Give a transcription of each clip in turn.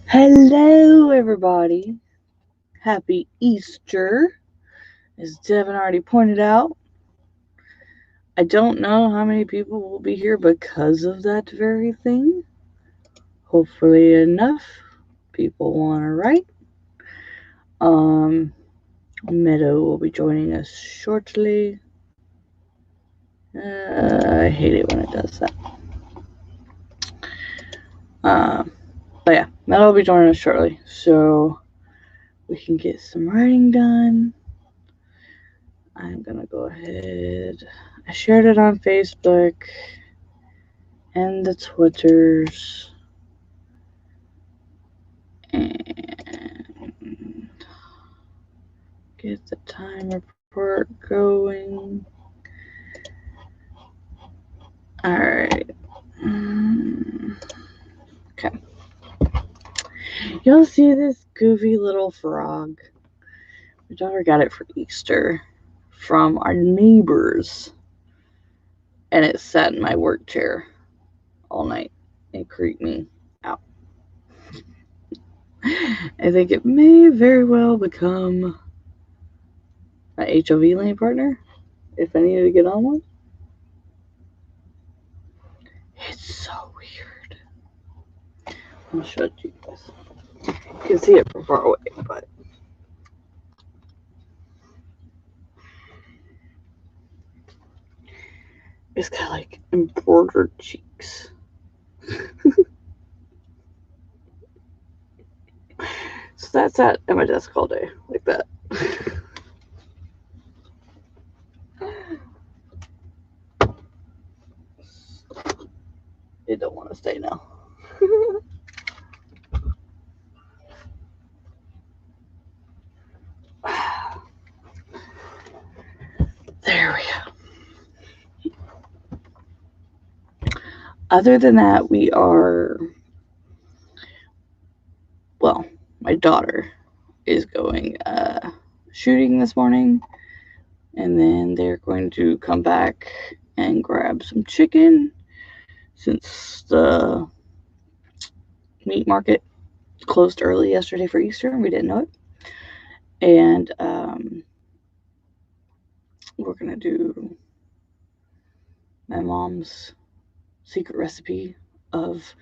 Hello, everybody. Happy Easter. As Devin already pointed out, I don't know how many people will be here because of that very thing. Hopefully, enough people want to write. Um, Meadow will be joining us shortly. I hate it when it does that. Um, but yeah, Meadow will be joining us shortly, so we can get some writing done. I'm gonna go ahead. I shared it on Facebook and the Twitters. And get the time report going. Alright. Okay. You'll see this goofy little frog. My daughter got it for Easter from our neighbors. And it sat in my work chair all night. It creeped me out. I think it may very well become my HOV lane partner if I needed to get on one. It's so weird. I'll show it to you guys. You can see it from far away, but it's got like embroidered cheeks. So that's at my desk all day, like that. It don't want to stay now. There we go. Other than that, we are, well, my daughter is going shooting this morning, and then they're going to come back and grab some chicken since the meat market closed early yesterday for Easter and we didn't know it. And we're gonna do my mom's secret recipe of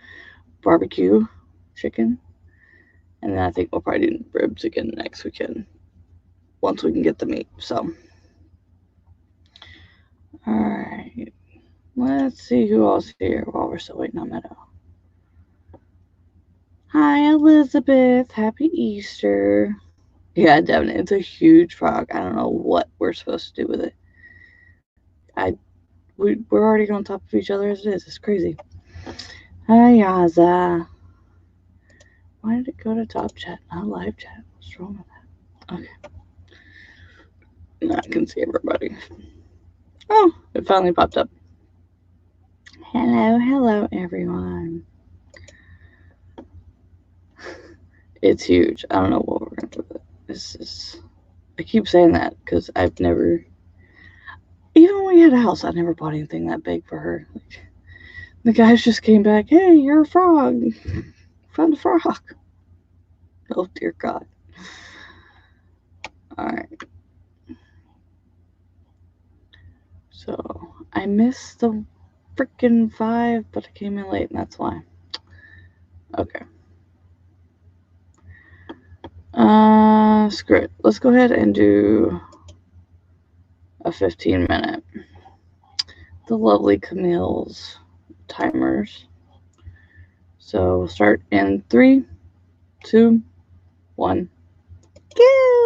barbecue chicken, and then I think we'll probably do ribs again next weekend once we can get the meat. So, all right, let's see who else here while we're still waiting on Meadow. Hi, Elizabeth. Happy Easter. Yeah, Devin, it's a huge frog. I don't know what we're supposed to do with it. We're already on top of each other as it is. It's crazy. Hi, Yaza. Why did it go to top chat, not live chat? What's wrong with that? Okay. Now I can see everybody. Oh, it finally popped up. Hello, everyone. It's huge. I don't know what we're gonna do with it. This is. I keep saying that because I've never. Even when we had a house, I never bought anything that big for her. Like, the guys just came back. Hey, you're a frog. Found a frog. Oh dear God. All right. So I missed the freaking 5, but I came in late, and that's why. Okay. Screw it. Let's go ahead and do a 15-minute. The lovely Camille's timers. So we'll start in 3, 2, 1. Go!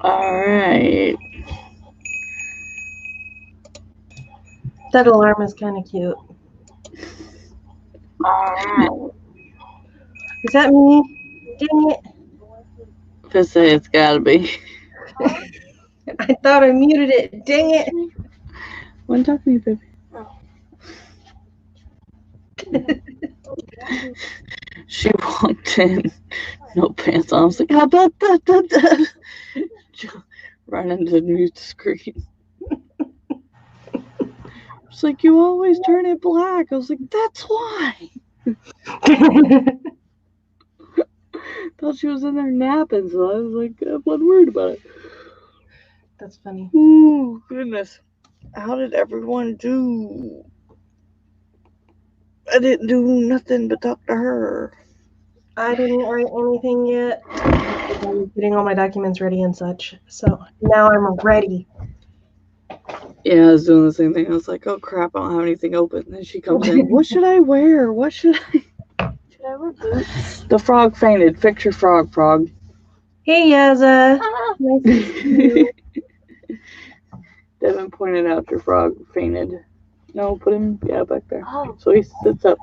Alright. That alarm is kind of cute. Alright. Is that me? Dang it. Say it's gotta be. I thought I muted it. Dang it. One talk to me, baby. She walked in, no pants on. I was like, how about that? Running to mute the screen. It's like, you always turn it black. I was like, that's why. Thought she was in there napping, so I was like, I'm not worried about it. That's funny. Ooh, goodness. How did everyone do? I didn't do nothing but talk to her. I didn't write anything yet. I'm getting all my documents ready and such. So now I'm ready. Yeah, I was doing the same thing. I was like, oh crap, I don't have anything open. And then she comes in, what should I wear? What should I? Should I wear boots? The frog fainted. Fix your frog. Hey, Yaza. Nice to see you. Devin pointed out your frog fainted. No, put him, back there. Oh. So he sits up.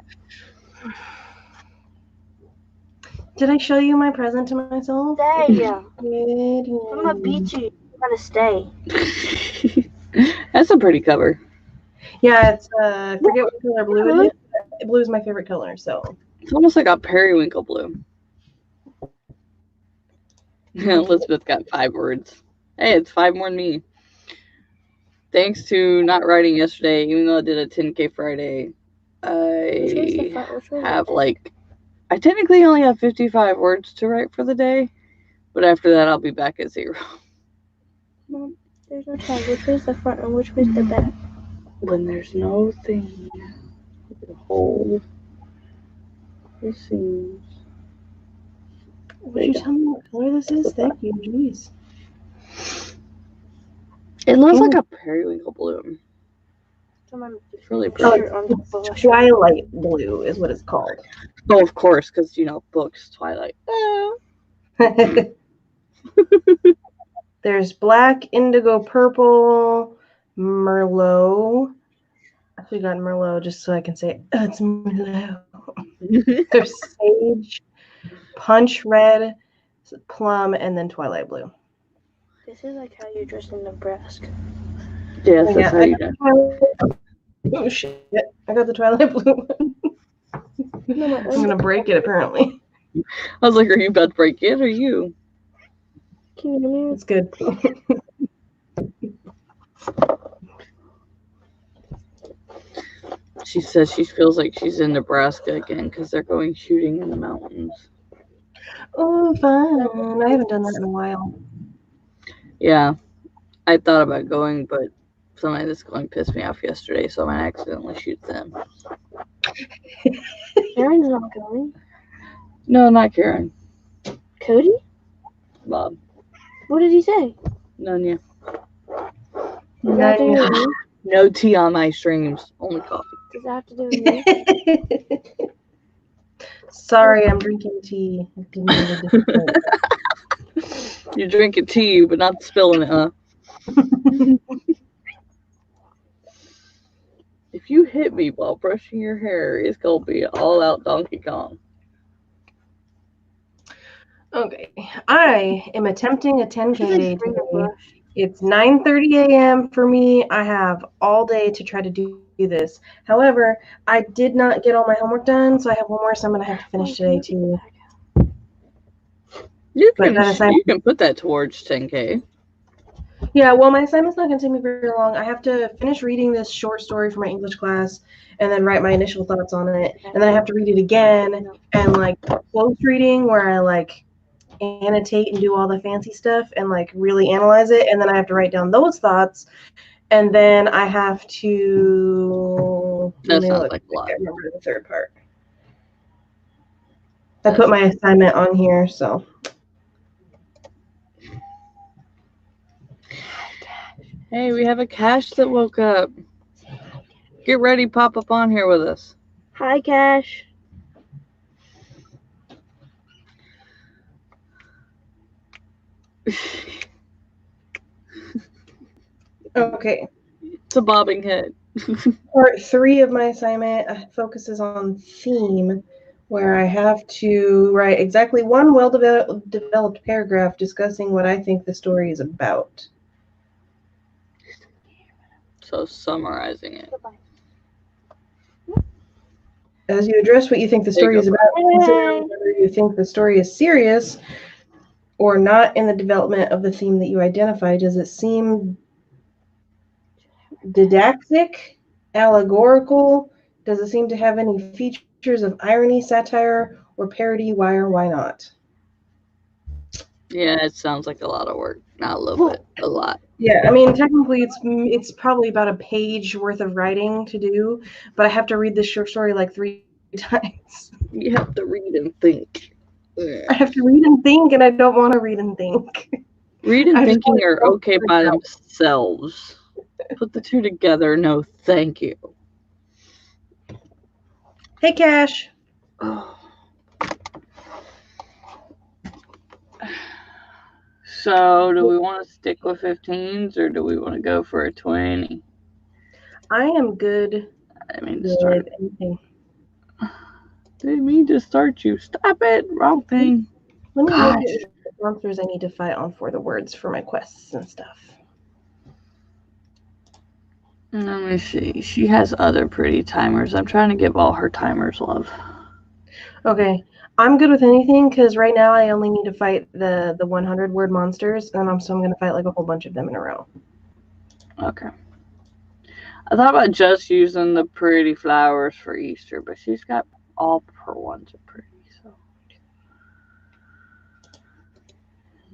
Did I show you my present to myself? Stay. I'm gonna beat you. You gotta stay. That's a pretty cover. Yeah, it's I forget what color blue it is. Blue is my favorite color, so. It's almost like a periwinkle blue. Elizabeth got 5 words. Hey, it's 5 more than me. Thanks to not writing yesterday, even though I did a 10K Friday, I have I technically only have 55 words to write for the day, but after that I'll be back at 0. Mom, there's no tag. Which way's the front and which way's the back? When there's no thing to hold the seams. Would you tell me what color this is? Thank you, jeez. It looks like a periwinkle blue. It's really pretty. Twilight blue is what it's called. Oh, of course, because, books, Twilight. There's black, indigo, purple, Merlot. I actually got Merlot just so I can say, oh, it's Merlot. There's sage, punch red, plum, and then twilight blue. This is like how you dress in Nebraska. Yes, that's how you dress. Oh shit! I got the twilight blue one. I'm gonna break it apparently. I was like, are you about to break it or you? Can you hear me? It's good. She says she feels like she's in Nebraska again because they're going shooting in the mountains. Oh, fun. I haven't done that in a while. Yeah, I thought about going, but somebody that's going pissed me off yesterday, so I might accidentally shoot them. Karen's not going. No, not Karen. Cody? Bob. What did he say? None yet. No tea on my streams. Only coffee. Does that have to do with me? Sorry, I'm drinking tea. You're drinking tea, but not spilling it, huh? If you hit me while brushing your hair, it's gonna be all out Donkey Kong. Okay, I am attempting a 10K day today. It's 9:30 a.m. for me. I have all day to try to do this. However, I did not get all my homework done, so I have one more assignment I have to finish today too. You can put that towards 10K. Yeah, well, my assignment's not going to take me very long. I have to finish reading this short story for my English class and then write my initial thoughts on it. And then I have to read it again and close reading where I annotate and do all the fancy stuff and really analyze it. And then I have to write down those thoughts. And then I have to. That sounds like a lot. I remember the third part. I put my assignment on here, so. Hey, we have a Cash that woke up. Get ready, pop up on here with us. Hi, Cash. Okay. It's a bobbing head. Part 3 of my assignment focuses on theme, where I have to write exactly one well-developed paragraph discussing what I think the story is about. So summarizing it. As you address what you think the story is about, consider whether you think the story is serious or not in the development of the theme that you identify. Does it seem didactic, allegorical? Does it seem to have any features of irony, satire, or parody? Why or why not? Yeah, it sounds like a lot of work. Not a little bit, a lot. Yeah, I mean, technically, it's probably about a page worth of writing to do, but I have to read this short story like 3 times. You have to read and think. I have to read and think, and I don't want to read and think. Read and I just thinking want are to okay by themselves. Put the two together, no thank you. Hey, Cash. So, do we want to stick with 15s or do we want to go for a 20? I am good I mean, to with start. anything. Didn't mean to start you. Stop it. Wrong thing. Let me look Gosh. at the monsters I need to fight on for the words for my quests and stuff. Let me see. She has other pretty timers. I'm trying to give all her timers love. Okay, I'm good with anything because right now I only need to fight the 100 word monsters, and I'm going to fight like a whole bunch of them in a row. Okay. I thought about just using the pretty flowers for Easter, but she's got all her ones are pretty. So.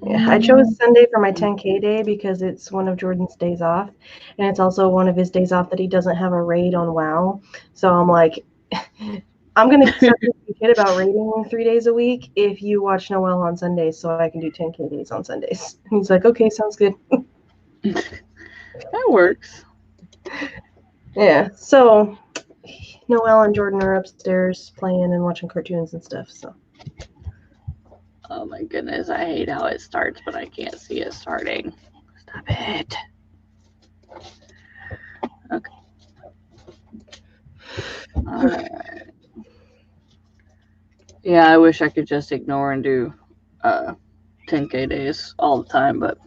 Yeah, I chose Sunday for my 10K day because it's one of Jordan's days off, and it's also one of his days off that he doesn't have a raid on WoW. So I'm like, I'm going to start teaching a kid about raiding 3 days a week if you watch Noel on Sundays so I can do 10K days on Sundays. And he's like, okay, sounds good. That works. Yeah, so Noel and Jordan are upstairs playing and watching cartoons and stuff. So. Oh my goodness, I hate how it starts, but I can't see it starting. Stop it. Okay. Alright. Yeah, I wish I could just ignore and do 10K days all the time, but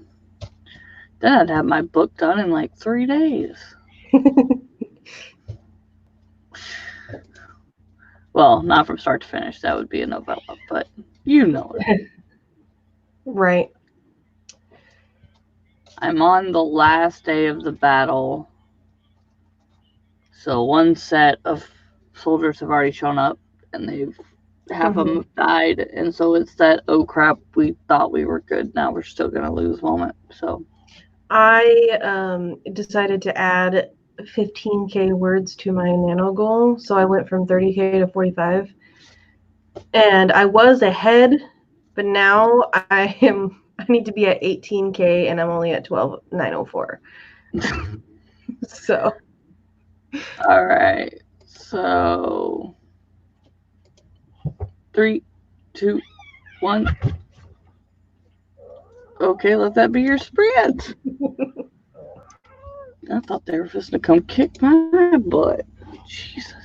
then I'd have my book done in like 3 days. Well, not from start to finish. That would be a novella, but you know it. Right. I'm on the last day of the battle. So one set of soldiers have already shown up, and half of them have died. And so it's that, oh crap, we thought we were good. Now we're still going to lose moment. So I decided to add 15K words to my nano goal. So I went from 30K to 45. And I was ahead, but now I need to be at 18K and I'm only at 12,904. So. All right. So 3, 2, 1. Okay, let that be your sprint. I thought they were just going to come kick my butt. Jesus.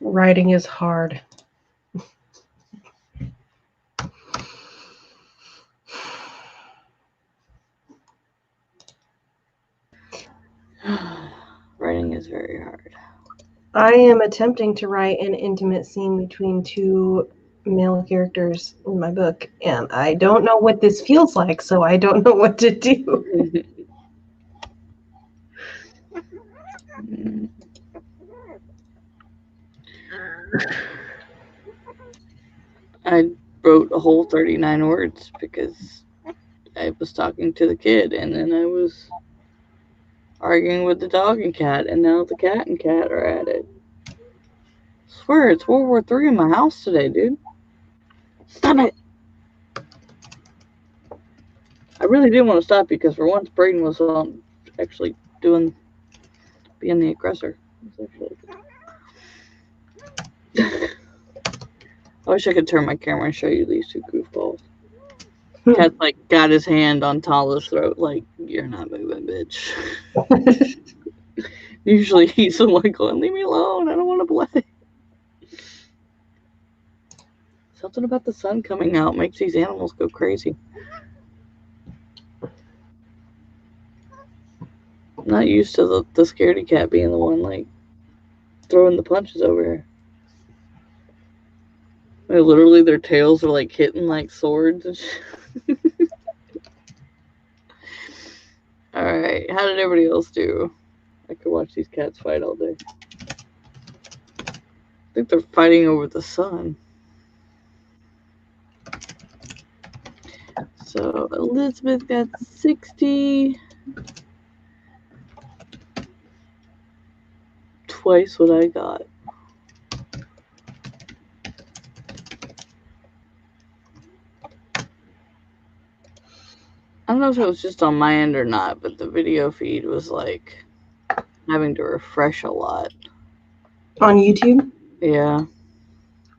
Writing is hard. Writing is very hard. I am attempting to write an intimate scene between two male characters in my book, and I don't know what this feels like, so I don't know what to do. I wrote a whole 39 words because I was talking to the kid, and then I was arguing with the dog and cat, and now the cat and cat are at it. I swear, it's World War III in my house today, dude. Stop it! I really did want to stop because for once Braden was actually being the aggressor. I wish I could turn my camera and show you these two goofballs. Cat's like got his hand on Tala's throat, like, you're not moving, bitch. Usually he's the one going, leave me alone, I don't want to play. Something about the sun coming out makes these animals go crazy. I'm not used to the scaredy cat being the one, like, throwing the punches over here. Like, literally their tails are, like, hitting like swords and shit. Alright, how did everybody else do? I could watch these cats fight all day. I think they're fighting over the sun. So Elizabeth got 60. Twice what I got. I don't know if it was just on my end or not, but the video feed was like having to refresh a lot. On YouTube? Yeah.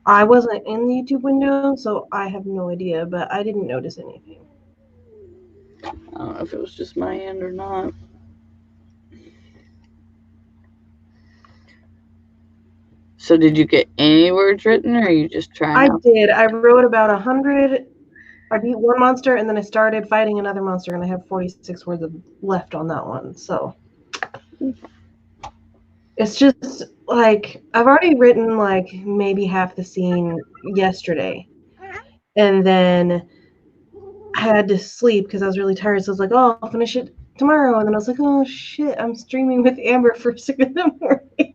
I wasn't in the YouTube window, so I have no idea, but I didn't notice anything. I don't know if it was just my end or not. So did you get any words written, or are you just trying I out? did. I wrote about 100. I beat one monster, and then I started fighting another monster, and I have 46 words left on that one. So it's just like I've already written like maybe half the scene yesterday, and then I had to sleep because I was really tired. So I was like, "Oh, I'll finish it tomorrow." And then I was like, "Oh shit, I'm streaming with Amber first thing in the morning,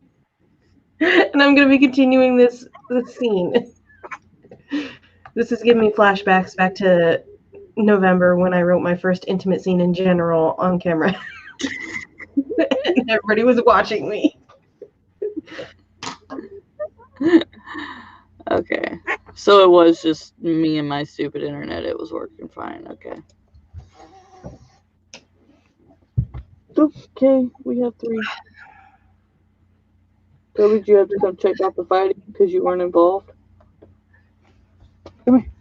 and I'm gonna be continuing this scene." This is giving me flashbacks back to November when I wrote my first intimate scene in general on camera. And everybody was watching me. Okay. So it was just me and my stupid internet. It was working fine. Okay. Okay, we have 3. Toby, did you have to come check out the fighting because you weren't involved? Come here.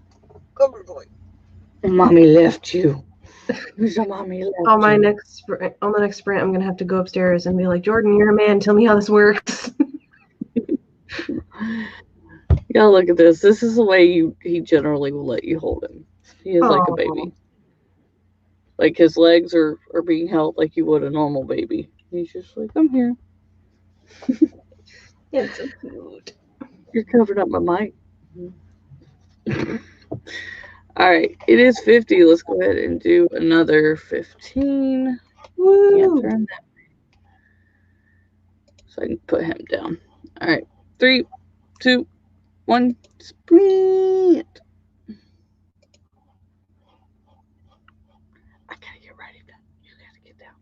Come here, boy. Mommy left you. Mommy left On my you. on the next sprint, I'm gonna have to go upstairs and be like, Jordan, you're a man. Tell me how this works. You gotta look at this. This is the way he generally will let you hold him. He is like a baby. Like his legs are being held like you would a normal baby. He's just like, I'm here. It's so cute. You're covering up my mic. Alright, it is 50. Let's go ahead and do another 15. Woo! Can't turn that way. So I can put him down. Alright, 3, 2, 1, sprint. I gotta get ready. You gotta get down.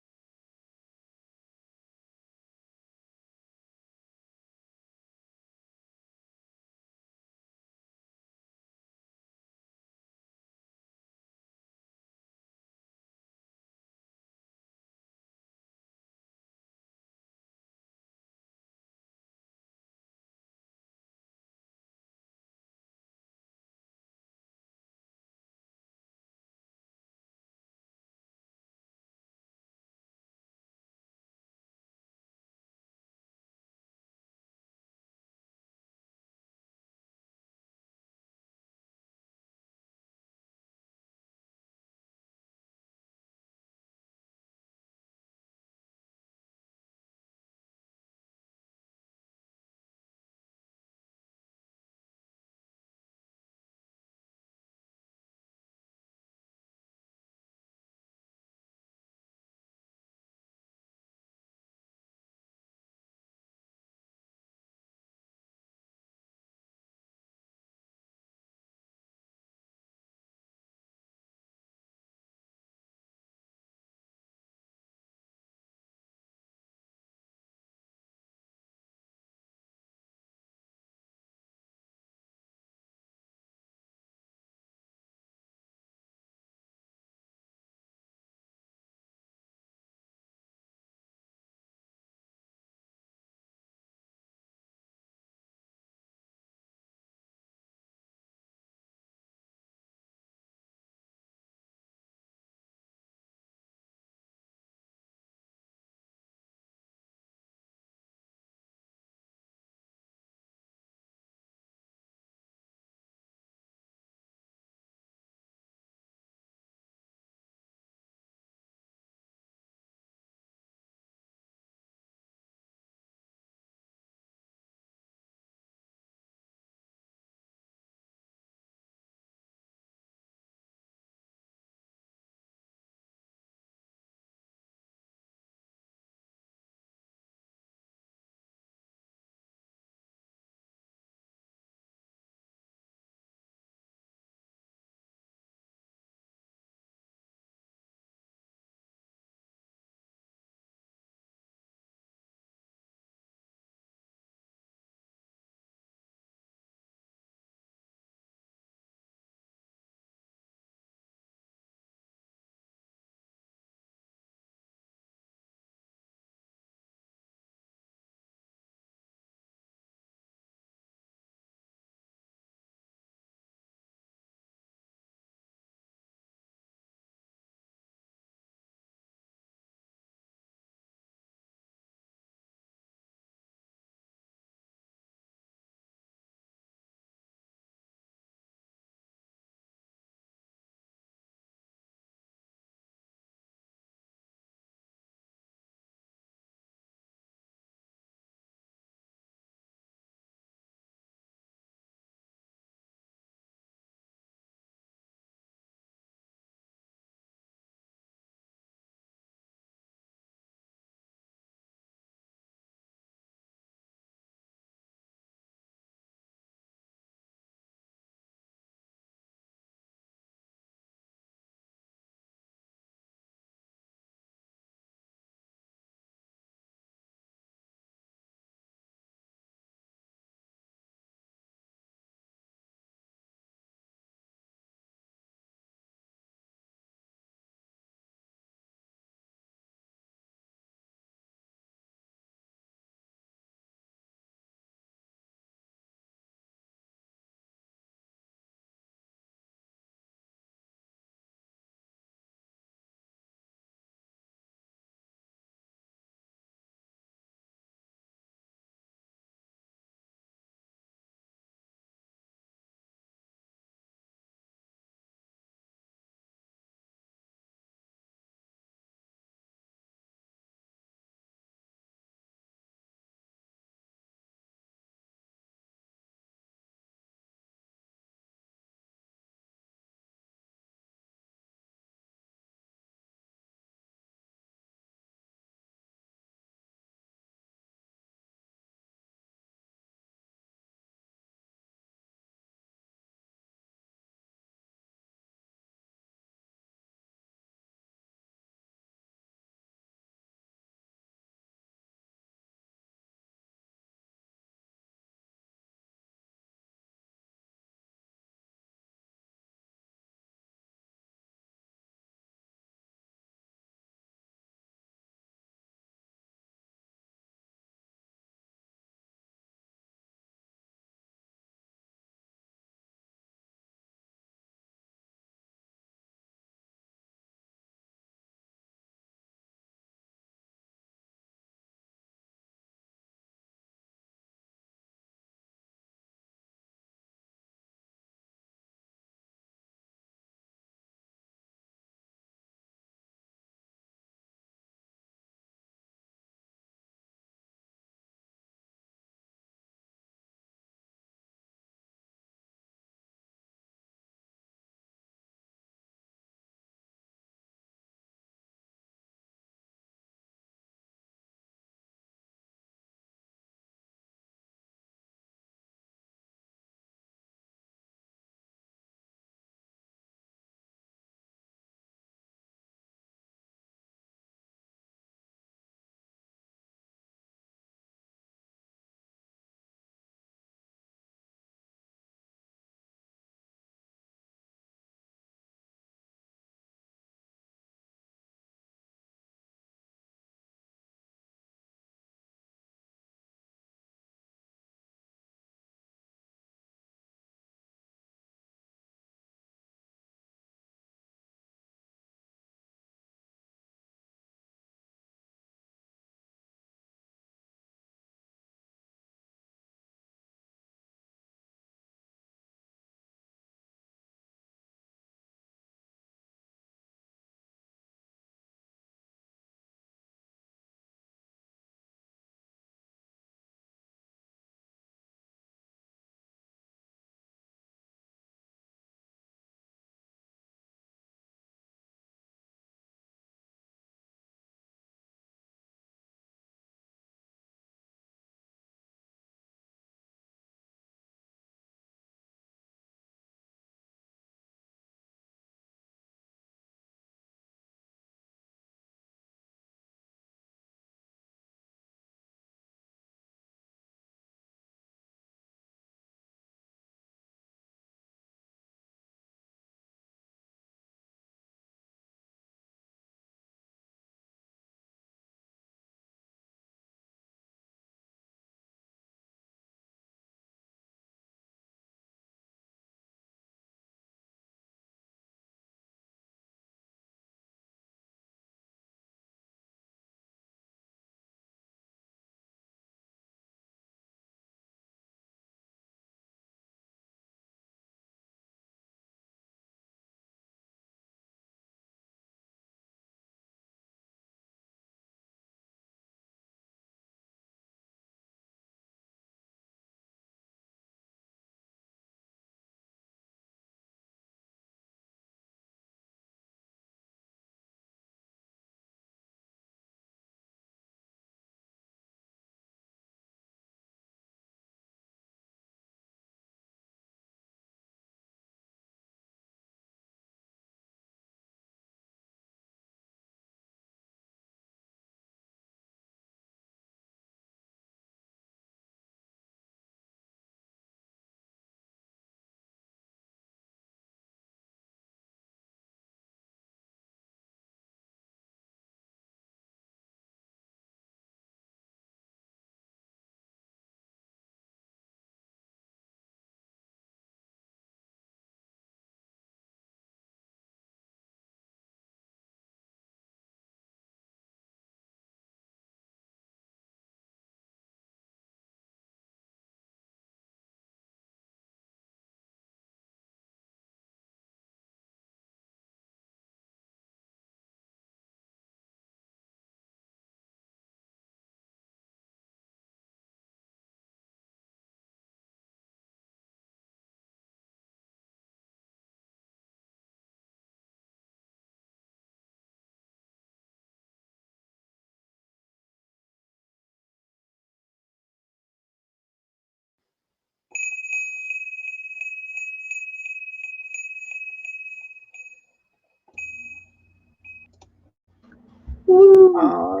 Woo. All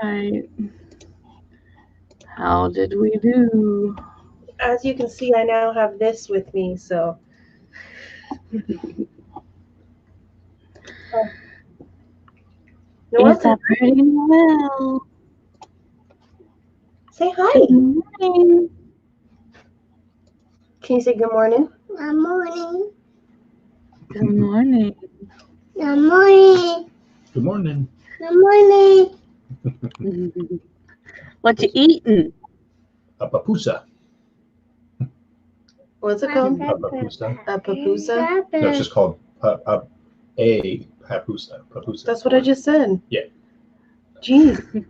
right. How did we do? As you can see, I now have this with me, so. No, It's a pretty well. say hi. Good morning. Can you say good morning? Good morning. Good morning. Good morning. Good morning. Good morning. What you eating? A papusa. What's it called? A papusa. A papusa? No, it's just called a papusa. Papusa. That's what I just said. Yeah. Jeez.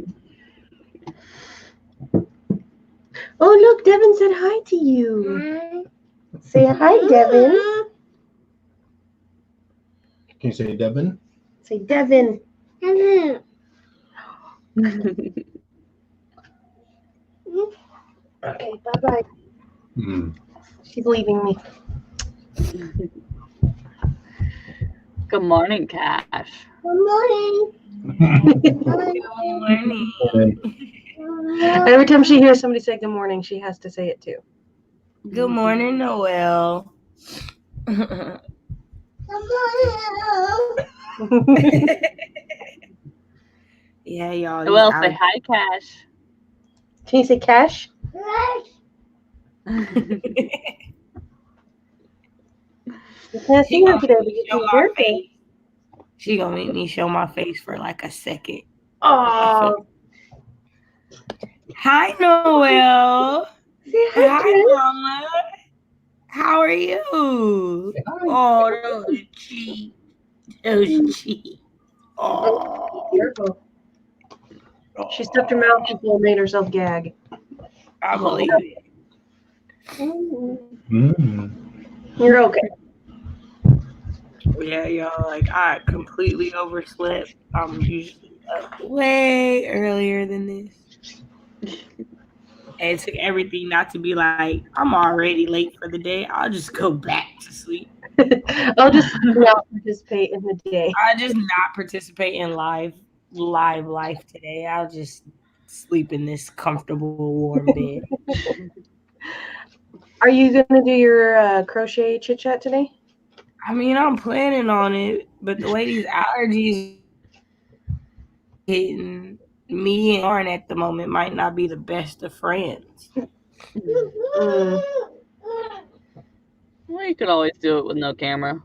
Oh, look, Devin said hi to you. Hi. Say hi, Devin. Can you say Devin? Say Devin. Hello. Okay, bye-bye. Mm. She's leaving me. Good morning, Cash. Good morning. Good Morning. Every time she hears somebody say good morning, she has to say it too. Good morning, Noel. Good morning. Yeah, y'all. Well, say hi, Cash. Can you say cash? You can't see her today, but you show can my hear her. face. She gonna make me show my face for like a second. Oh, Hi, Noel. say hi, Hi, Mama. How are you? Oh, those cheeks. Those cheeks. Oh, Careful. She stuffed her mouth before and made herself gag. I believe it. Mm. You're okay. Yeah, y'all. Like I completely overslept. I'm usually up way earlier than this. And it took everything not to be like, I'm already late for the day. I'll just go back to sleep. I'll just not participate in the day. I'll just not participate in live life today. I'll just sleep in this comfortable, warm bed. Are you gonna do your crochet chit chat today? I mean, I'm planning on it, but the way these allergies hitting me and Lauren at the moment might not be the best of friends. Mm. Well, you could always do it with no camera.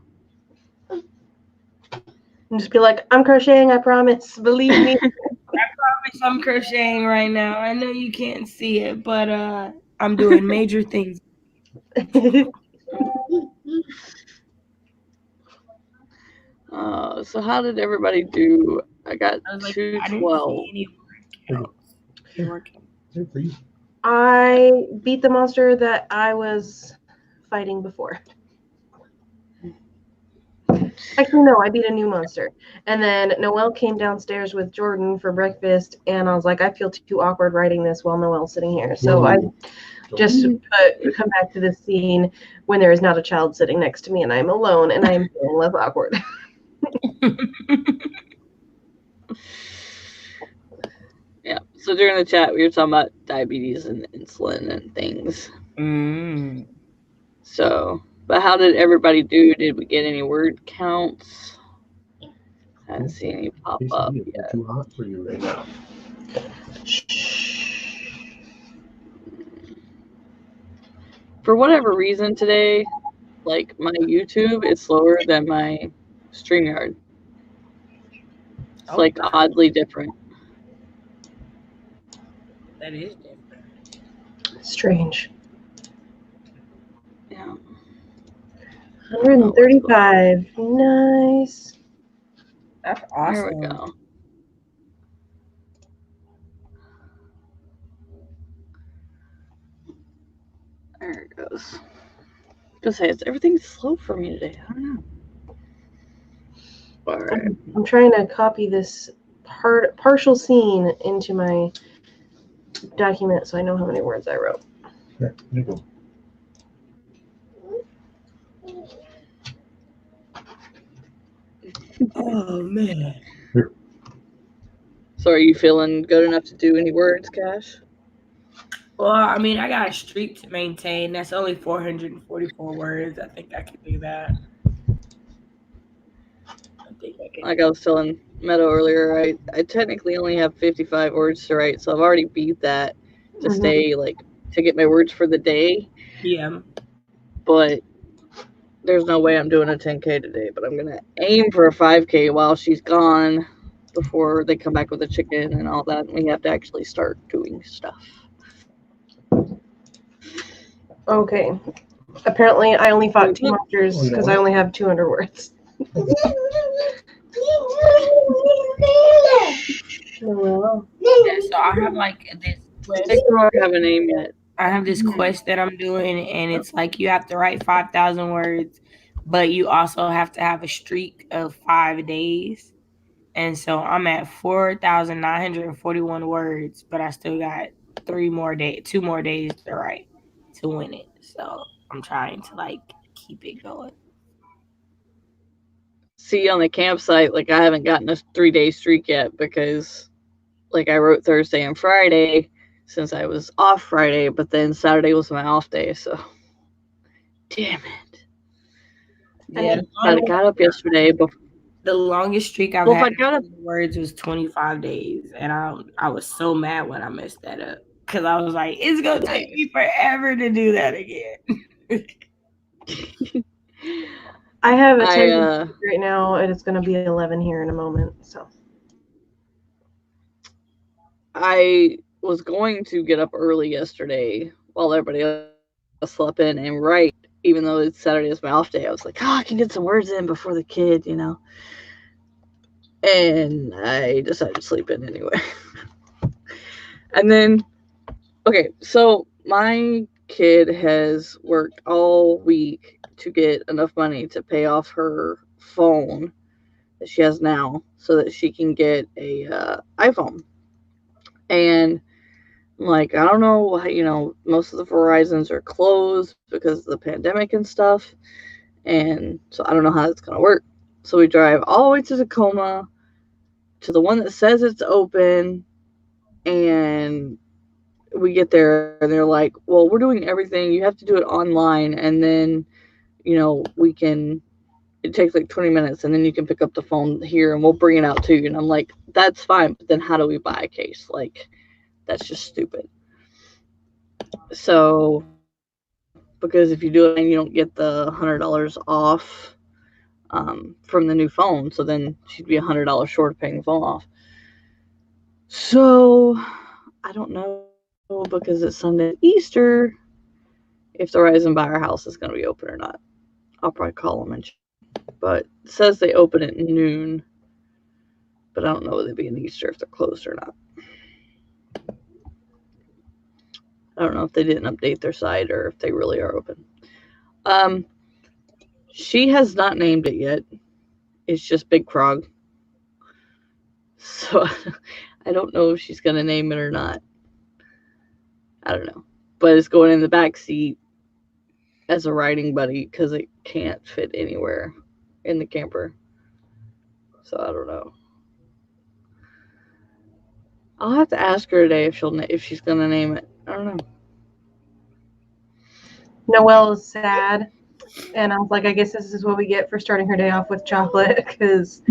And just be like, I'm crocheting, I promise. Believe me. I'm crocheting right now. I know you can't see it, but I'm doing major things. So how did everybody do? I got I was like, 212. I didn't see any workouts. Here for you. I beat the monster that I was fighting before. Actually, no, I beat a new monster. And then Noelle came downstairs with Jordan for breakfast, and I was like, I feel too awkward writing this while Noelle's sitting here. So I just come back to this scene when there is not a child sitting next to me and I'm alone and I am feeling less awkward. Yeah. So during the chat, we were talking about diabetes and insulin and things. Mm. So, but how did everybody do? Did we get any word counts? I haven't seen any pop up It's yet. too hot for you right now. For whatever reason today, like my YouTube is slower than my StreamYard. It's like oddly different. That is different. Strange. Yeah. 135. Nice. That's awesome. Here we go. There it goes. Just say everything's slow for me today. I don't know. All right. I'm trying to copy this partial scene into my document so I know how many words I wrote. Here you go. Oh man. Here. So are you feeling good enough to do any words, Cash? Well, I mean, I got a streak to maintain. That's only 444 words. I think I can do that. I think I can. Like I was telling Meadow earlier, I technically only have 55 words to write, so I've already beat that to stay, like, to get my words for the day. Yeah. But there's no way I'm doing a 10K today, but I'm going to aim for a 5K while she's gone before they come back with the chicken and all that. And we have to actually start doing stuff. Okay. Apparently, I only fought 2 monsters because I only have 200 words. So I have like this quest. They don't have a name yet. I have this quest that I'm doing, and it's like you have to write 5,000 words, but you also have to have a streak of 5 days. And so I'm at 4,941 words, but I still got 2 more days to write to win it. So I'm trying to like keep it going. See, on the campsite, like, I haven't gotten a 3-day streak yet because, like, I wrote Thursday and Friday since I was off Friday, but then Saturday was my off day, so damn it. Yeah, I got up yesterday. The longest streak I've had words was 25 days, and I was so mad when I messed that up because I was like, it's gonna take me forever to do that again. I have a 10 right now, and it's going to be 11 here in a moment. So I was going to get up early yesterday while everybody else slept in and write, even though it's Saturday is my off day. I was like, I can get some words in before the kid, you know. And I decided to sleep in anyway. And then, okay, so my kid has worked all week to get enough money to pay off her phone that she has now so that she can get a iPhone. And like, I don't know, you know, most of the Verizons are closed because of the pandemic and stuff. And so I don't know how that's going to work. So we drive all the way to Tacoma to the one that says it's open, and we get there and they're like, well, we're doing everything. You have to do it online, and then, you know, it takes like 20 minutes, and then you can pick up the phone here and we'll bring it out to you. And I'm like, that's fine, but then how do we buy a case? Like, that's just stupid. So, because if you do it and you don't get the $100 off from the new phone, so then she'd be $100 short of paying the phone off. So, I don't know, because it's Sunday Easter, if the Verizon by our house is going to be open or not. I'll probably call them and check. But it says they open at noon, but I don't know whether it be an Easter if they're closed or not. I don't know if they didn't update their site or if they really are open. She has not named it yet. It's just Big Frog. So I don't know if she's going to name it or not. I don't know. But it's going in the back seat as a riding buddy because it can't fit anywhere in the camper. So I don't know. I'll have to ask her today if she's going to name it. I don't know. Noelle is sad, and I was like, I guess this is what we get for starting her day off with chocolate, because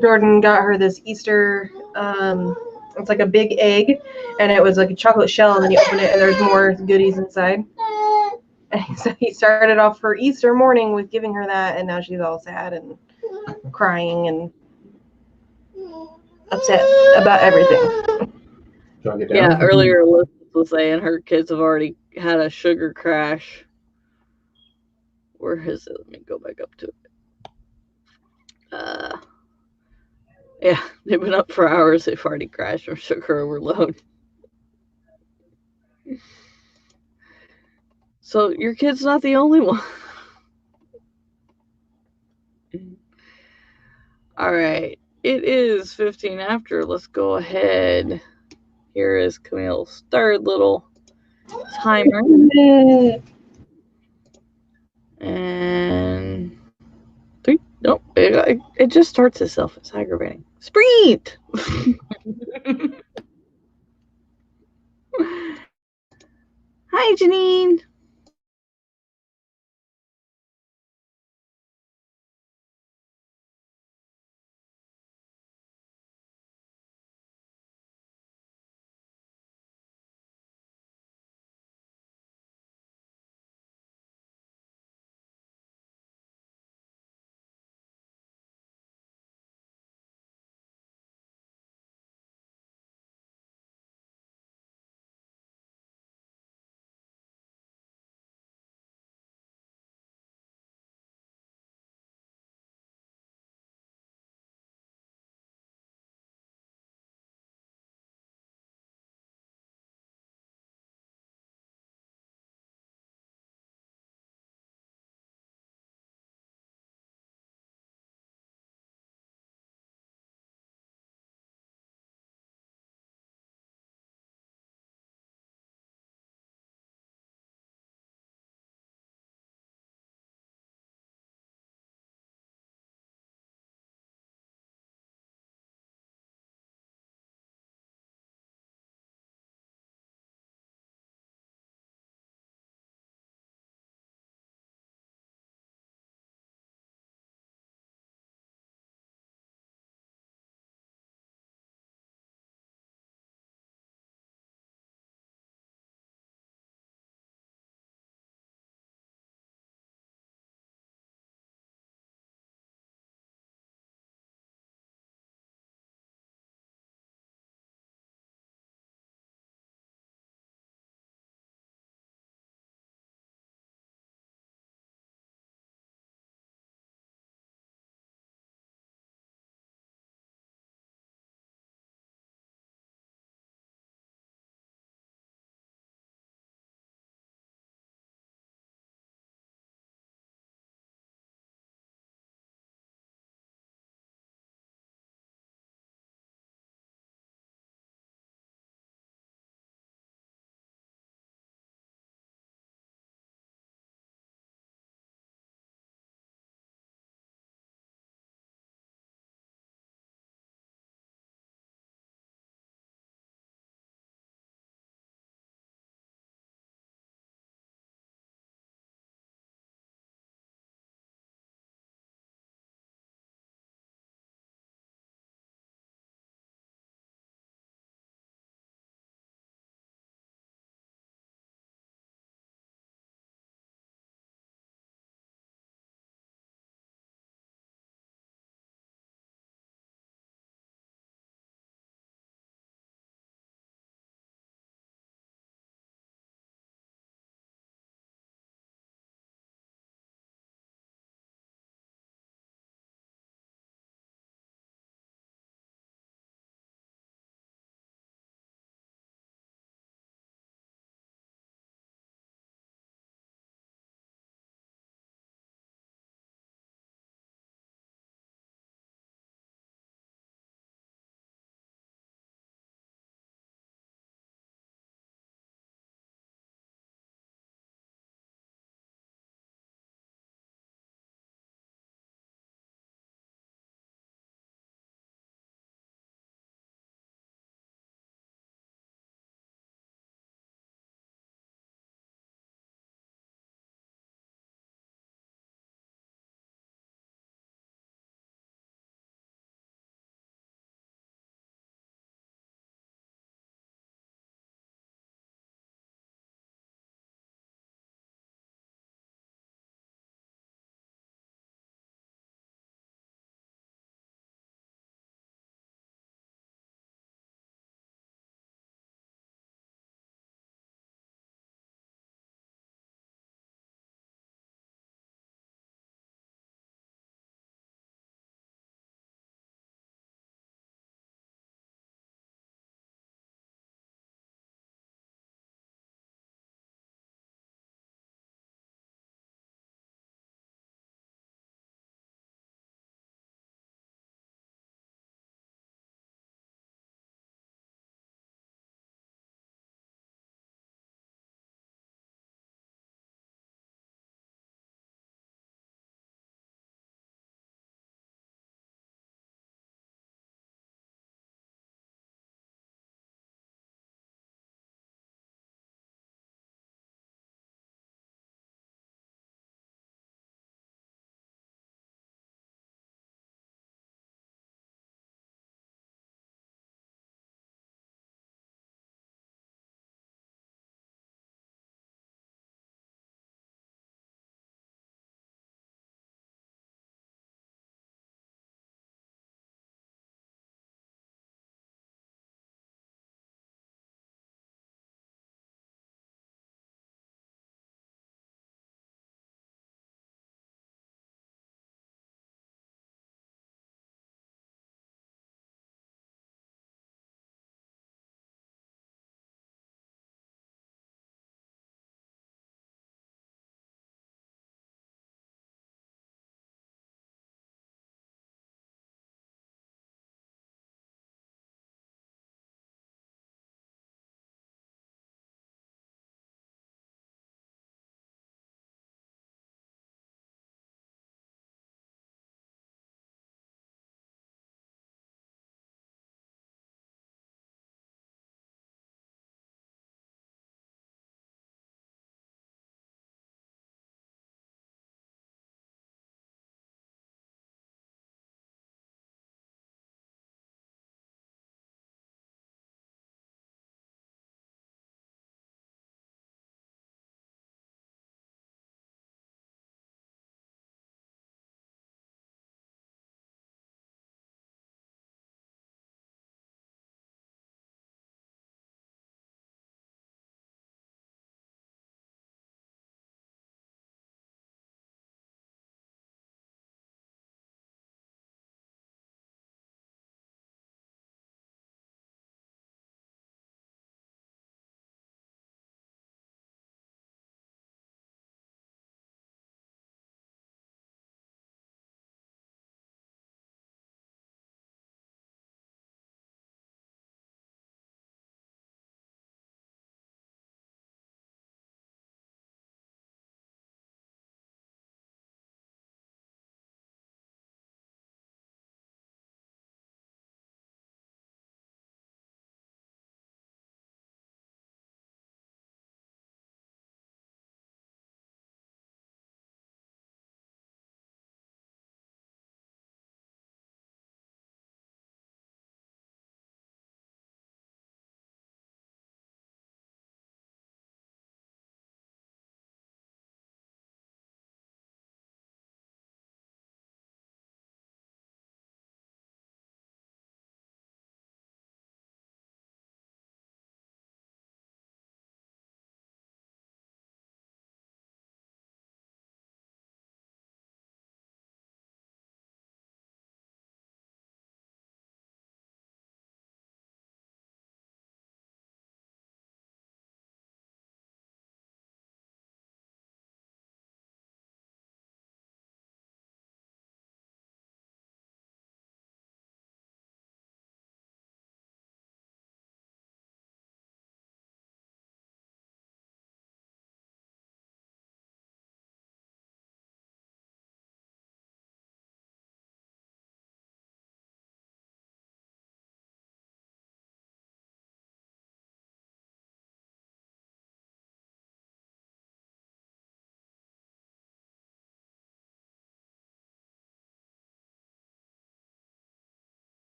Jordan got her this Easter, it's like a big egg, and it was like a chocolate shell, and then you open it and there's more goodies inside. And so he started off her Easter morning with giving her that, and now she's all sad and crying and upset about everything. Yeah, earlier Elizabeth was saying her kids have already had a sugar crash. Where is it? Let me go back up to it. Yeah, they've been up for hours. They've already crashed from sugar overload. So your kid's not the only one. All right, it is 15 after. Let's go ahead. Here is Camille's third little timer. And 3. Nope, it just starts itself. It's aggravating. Spreet! Hi, Janine.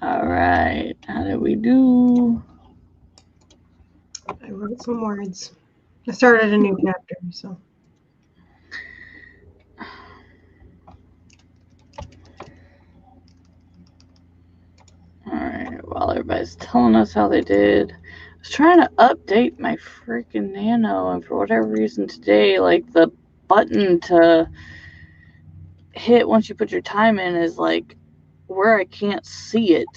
All right. How did we do? I wrote some words. I started a new chapter, so. All right. While everybody's telling us how they did, I was trying to update my freaking Nano, and for whatever reason today, like the button to hit once you put your time in is like where I can't see it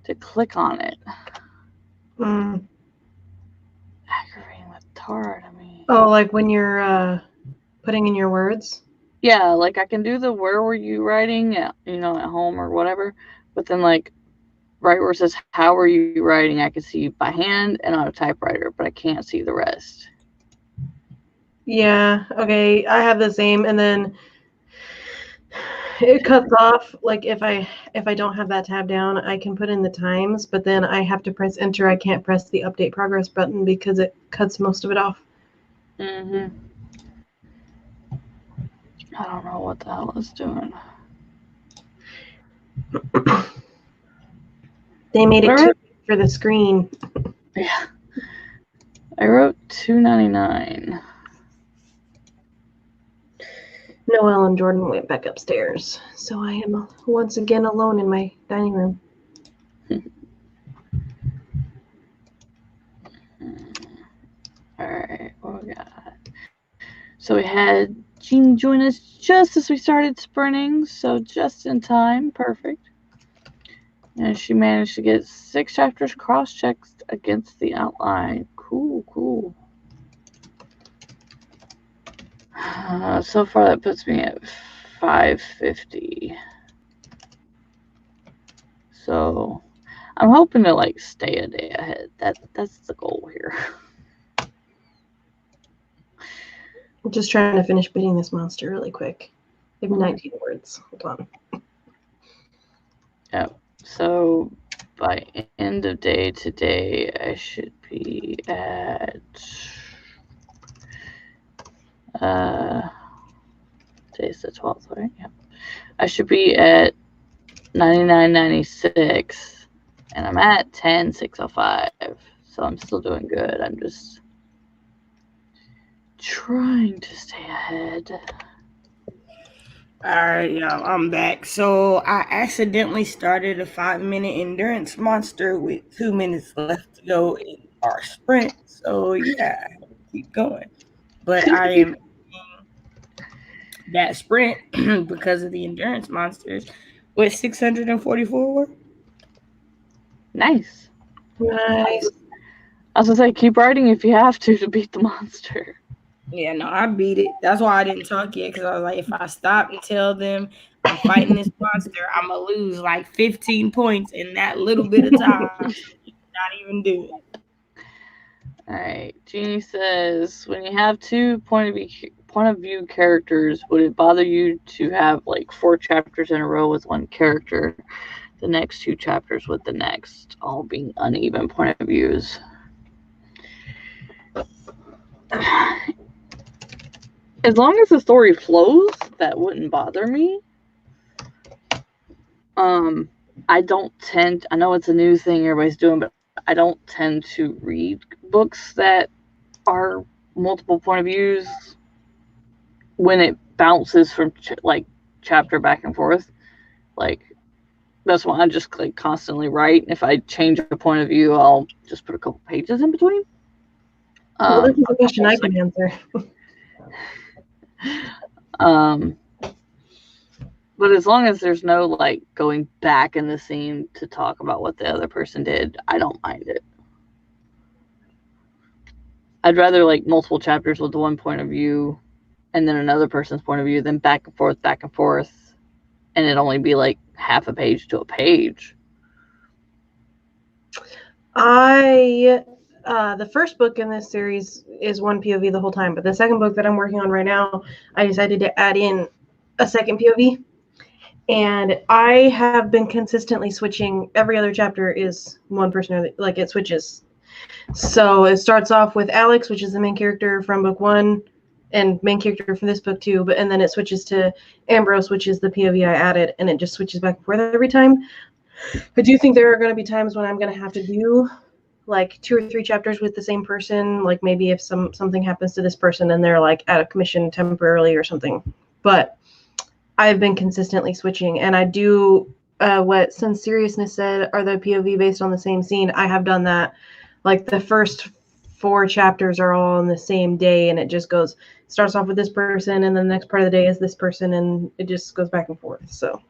to click on it. Aggravating with tard. I mean. Oh, like when you're putting in your words? Yeah, like I can do the where were you writing at, at home or whatever, but then like right where it says how are you writing, I can see by hand and on a typewriter, but I can't see the rest. Yeah, okay, I have the same, and then it cuts off. Like if I don't have that tab down, I can put in the times, but then I have to press enter. I can't press the update progress button because it cuts most of it off. I don't know what the hell it's doing. They made it too big for the screen. Yeah. I wrote $2.99. Noelle and Jordan went back upstairs, so I am once again alone in my dining room. Alright, what we got? So we had Jean join us just as we started sprinting, so just in time, perfect. And she managed to get 6 chapters cross-checked against the outline. Cool. So far that puts me at 550. So I'm hoping to like stay a day ahead. That's the goal here. I'm just trying to finish beating this monster really quick. I have 19 words. Hold on. Yep. So by end of day today, I should be at today's the 12th, right? Yeah. I should be at 99.96, and I'm at 10.605. So I'm still doing good. I'm just trying to stay ahead. Alright, y'all, I'm back. So I accidentally started a 5-minute endurance monster with 2 minutes left to go in our sprint. So yeah, I have to keep going. But I am that sprint because of the endurance monsters with 644 words. Nice. Nice. I was gonna say, keep writing if you have to beat the monster. Yeah, no, I beat it. That's why I didn't talk yet, because I was like, if I stop and tell them I'm fighting this monster, I'm going to lose like 15 points in that little bit of time. So not even do it. All right. Jeannie says, when you have 2 point of view characters, would it bother you to have like 4 chapters in a row with one character, the next 2 chapters with the next, all being uneven point of views? As long as the story flows, that wouldn't bother me. I know it's a new thing everybody's doing, but I don't tend to read books that are multiple point of views when it bounces from chapter back and forth. Like, that's why I just constantly write. If I change a point of view, I'll just put a couple pages in between. Well, this is a question I can answer. But as long as there's no like going back in the scene to talk about what the other person did, I don't mind it. I'd rather like multiple chapters with one point of view and then another person's point of view than back and forth, and it only be like half a page to a page. The first book in this series is one POV the whole time, but the second book that I'm working on right now, I decided to add in a second POV, and I have been consistently switching. Every other chapter is one person, like it switches. So it starts off with Alex, which is the main character from book 1 and main character from this book too, and then it switches to Ambrose, which is the POV I added, and it just switches back and forth every time. I do think there are going to be times when I'm going to have to do like 2 or 3 chapters with the same person. Like maybe if something happens to this person and they're like out of commission temporarily or something. But I've been consistently switching, and I do what Sun Seriousness said, are the POV based on the same scene. I have done that. Like the first 4 chapters are all on the same day, and it just starts off with this person, and then the next part of the day is this person, and it just goes back and forth. So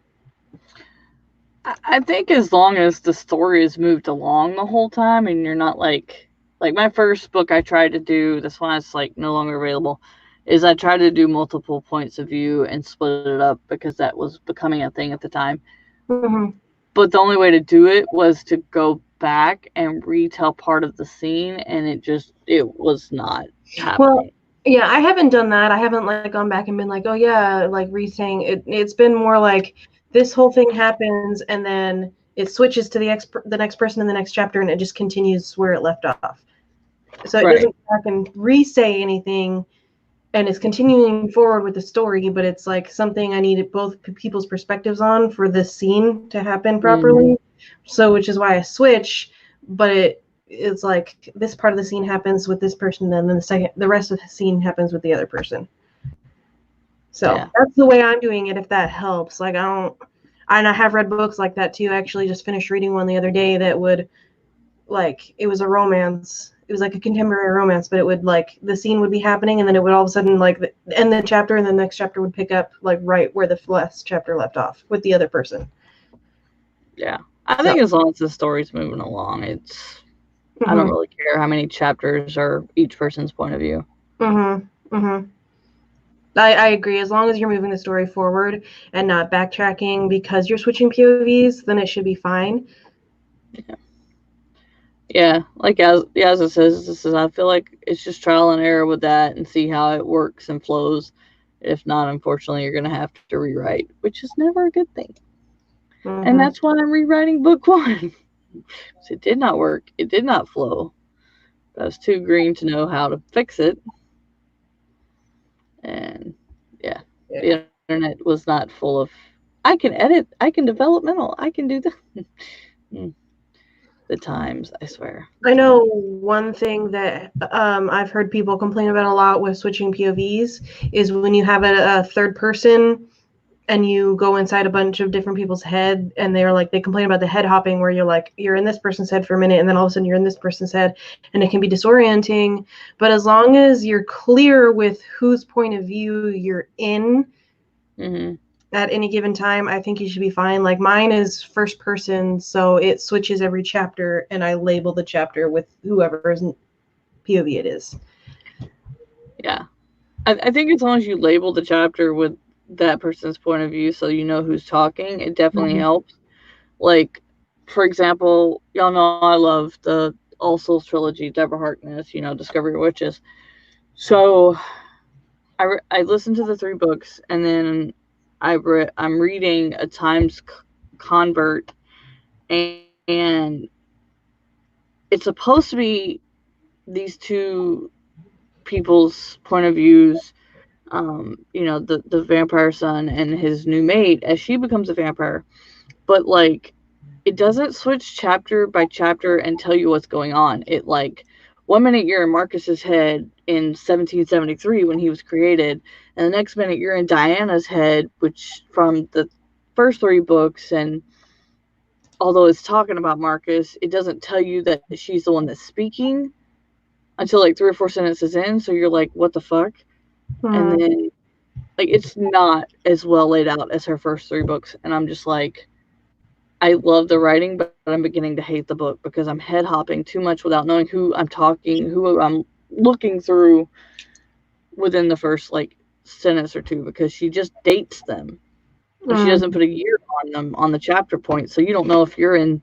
I think as long as the story is moved along the whole time and you're not like my first book I tried to do, this one is like no longer available, is I tried to do multiple points of view and split it up because that was becoming a thing at the time. mm-hmm. But the only way to do it was to go back and retell part of the scene, and it was not happening. Well, yeah, I haven't done that. I haven't like gone back and been like, oh yeah, like re-saying it. It's been more like this whole thing happens and then it switches to the next person in the next chapter, and it just continues where it left off. So it Right. doesn't go back and re-say anything, and it's continuing forward with the story, but it's like something I needed both people's perspectives on for this scene to happen properly. So which is why I switch, but it's like this part of the scene happens with this person, and then the rest of the scene happens with the other person. So Yeah. that's the way I'm doing it, if that helps. Like and I have read books like that too. I actually just finished reading one the other day that would, like, it was a romance. It was like a contemporary romance, but it would, like, the scene would be happening, and then it would all of a sudden, like, end the chapter, and the next chapter would pick up, like, right where the last chapter left off with the other person. Yeah. I think as long as the story's moving along, I don't really care how many chapters are each person's point of view. I agree. As long as you're moving the story forward and not backtracking because you're switching POVs, then it should be fine. Yeah, like as it says, I feel like it's just trial and error with that and see how it works and flows. If not, unfortunately, you're gonna have to rewrite, which is never a good thing. And that's why I'm rewriting book 1. It did not work. It did not flow. I was too green to know how to fix it. And yeah. The internet was not full of, I can edit, I can developmental, I can do that. The times, I swear. I know one thing that I've heard people complain about a lot with switching POVs is when you have a third person and you go inside a bunch of different people's head, and they complain about the head hopping, where you're in this person's head for a minute and then all of a sudden you're in this person's head, and it can be disorienting. But as long as you're clear with whose point of view you're in at any given time, I think you should be fine. Like mine is first person, so it switches every chapter, and I label the chapter with whoever's POV it is. Yeah. I think as long as you label the chapter with that person's point of view so you know who's talking, it definitely helps. Like, for example, y'all know I love the All Souls trilogy, Deborah Harkness, Discovery of Witches. So I listened to the 3 books, and then I'm reading A Times Convert, and it's supposed to be these 2 people's point of views, the vampire son and his new mate as she becomes a vampire, but like it doesn't switch chapter by chapter and tell you what's going on. It, like, 1 minute you're in Marcus's head in 1773 when he was created, and the next minute you're in Diana's head, which from the first 3 books, and although it's talking about Marcus, it doesn't tell you that she's the one that's speaking until like 3 or 4 sentences in, so you're like, what the fuck? And then, like, it's not as well laid out as her first 3 books, and I'm just like, I love the writing, but I'm beginning to hate the book because I'm head hopping too much without knowing who I'm talking, who I'm looking through within the first, like, sentence or 2, because she just dates them. But she doesn't put a year on them on the chapter point, so you don't know if you're in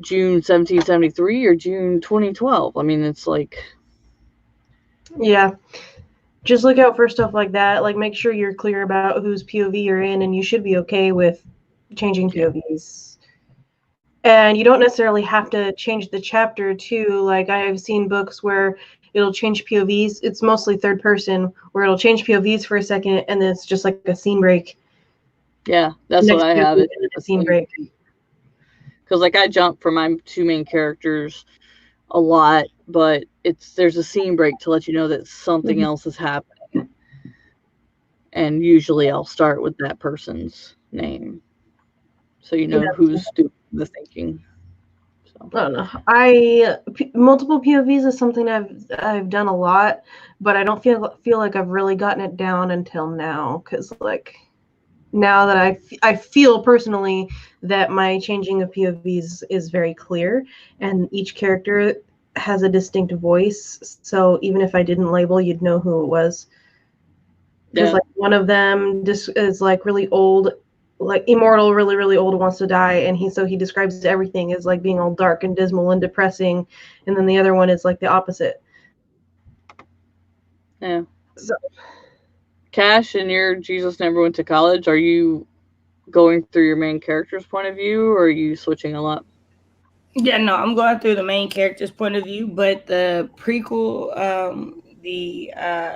June 1773 or June 2012. I mean, it's like... Yeah. Just look out for stuff like that. Like, make sure you're clear about whose POV you're in, and you should be okay with changing POVs. And you don't necessarily have to change the chapter, too. Like, I've seen books where it'll change POVs. It's mostly third person, where it'll change POVs for a second, and then it's just like a scene break. Yeah, that's what I have. It's a scene break. because like I jump from my two main characters a lot, but there's a scene break to let you know that something else is happening, and usually I'll start with that person's name, so you know who's doing the thinking. So. I don't know. Multiple POVs is something I've done a lot, but I don't feel like I've really gotten it down until now, because like now that I feel personally that my changing of POVs is very clear, and each character has a distinct voice. So even if I didn't label, you'd know who it was. Because like one of them just is like really old, like immortal, really, really old, wants to die, and he describes everything as like being all dark and dismal and depressing, and then the other one is like the opposite. Yeah. So, Cash, in your Jesus Never Went to College, are you going through your main character's point of view, or are you switching a lot? Yeah, no, I'm going through the main character's point of view, but the prequel, the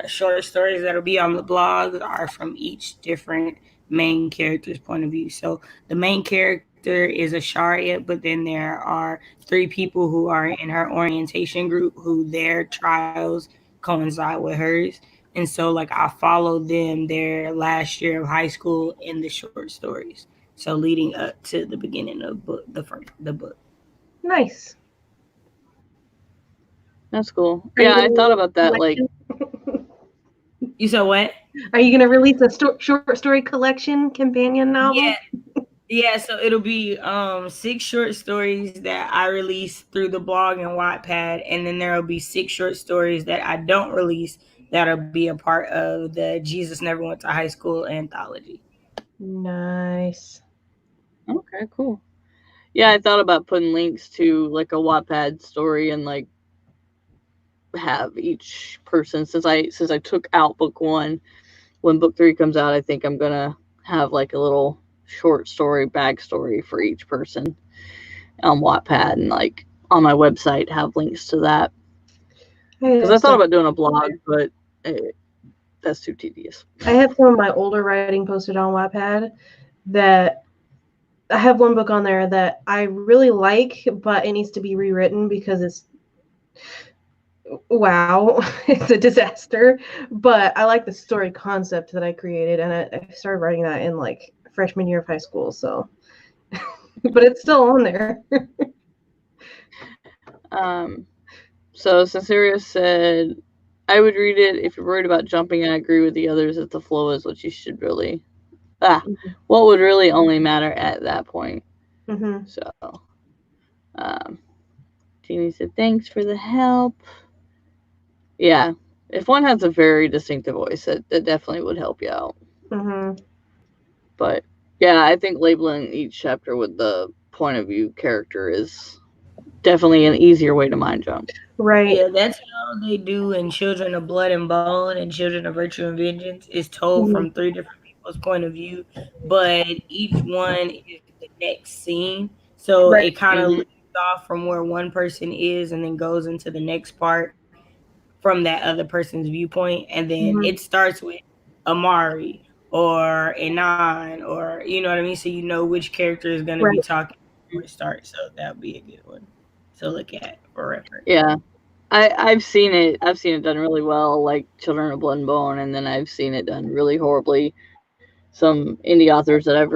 short stories that'll be on the blog are from each different main character's point of view. So the main character is a Sharia, but then there are three people who are in her orientation group who their trials coincide with hers. And so like I followed them their last year of high school in the short stories. So leading up to the beginning of the book. nice. That's cool. Yeah, I thought about that. Like, you said what? Are you gonna release a short story collection companion novel? Yeah. So it'll be 6 short stories that I release through the blog and Wattpad, and then there will be 6 short stories that I don't release that'll be a part of the Jesus Never Went to High School anthology. Nice. Okay, cool. Yeah, I thought about putting links to like a Wattpad story and like have each person, since I took out book 1, when book 3 comes out, I think I'm gonna have like a little short story backstory for each person on Wattpad, and like on my website have links to that. Because I thought about doing a blog, but that's too tedious. I have some of my older writing posted on Wattpad that I have one book on there that I really like, but it needs to be rewritten because it's it's a disaster. But I like the story concept that I created, and I started writing that in like freshman year of high school. So, but it's still on there. So Sinceria said, I would read it if you're worried about jumping. I agree with the others that the flow is what you should really. What would really only matter at that point. Mm-hmm. So, Jeannie said, thanks for the help. Yeah, if one has a very distinctive voice, that definitely would help you out. Mm-hmm. But yeah, I think labeling each chapter with the point of view character is definitely an easier way to mind jump. Right. Yeah, that's how they do in Children of Blood and Bone and Children of Virtue and Vengeance. It's told from 3 different people's point of view, but each one is the next scene. So it kind of leads off from where one person is and then goes into the next part from that other person's viewpoint. And then it starts with Amari or Anon, or you know what I mean? So you know which character is going to be talking before it starts. So that would be a good one to look at for reference. Yeah. I've seen it done really well, like Children of Blood and Bone, and then I've seen it done really horribly. Some indie authors that I've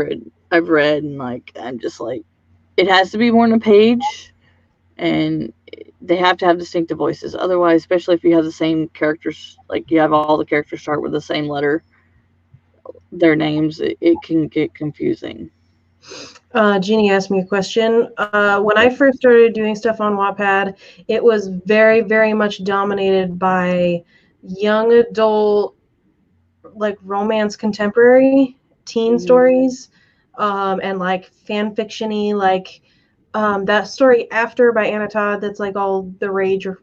read, and like I'm just like, it has to be more than a page, and they have to have distinctive voices. Otherwise, especially if you have the same characters, like you have all the characters start with the same letter, their names, it can get confusing. Jeannie asked me a question. When I first started doing stuff on Wattpad, it was very, very much dominated by young adult, like romance contemporary teen stories, and like fan fiction-y, like that story After by Anna Todd that's like all the rage, or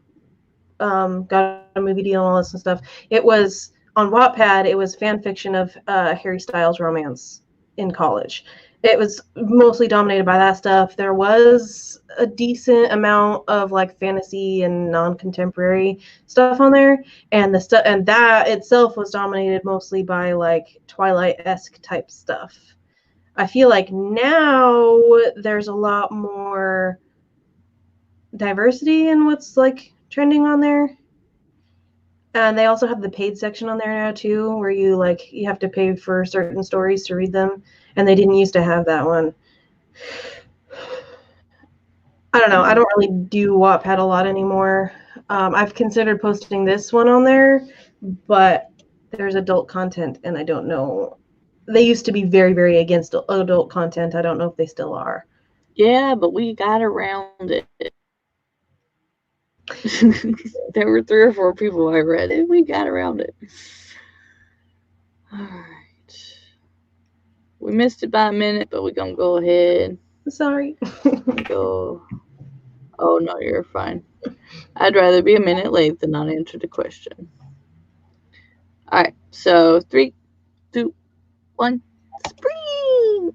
got a movie deal and all this and stuff. It was on Wattpad, it was fan fiction of Harry Styles romance in college. It was mostly dominated by that stuff. There was a decent amount of like fantasy and non-contemporary stuff on there, and that itself was dominated mostly by like Twilight-esque type stuff. I feel like now there's a lot more diversity in what's like trending on there. And they also have the paid section on there now too, where you have to pay for certain stories to read them, and they didn't used to have that one. I don't know. I don't really do Wattpad a lot anymore. I've considered posting this one on there, but there's adult content, and I don't know. They used to be very, very against adult content. I don't know if they still are. Yeah, but we got around it. There were 3 or 4 people I read it. We got around it. All right. We missed it by a minute, but we're going to go ahead. Sorry. Go. Oh, no, you're fine. I'd rather be a minute late than not answer the question. All right. So 3, 2, 1. Spring!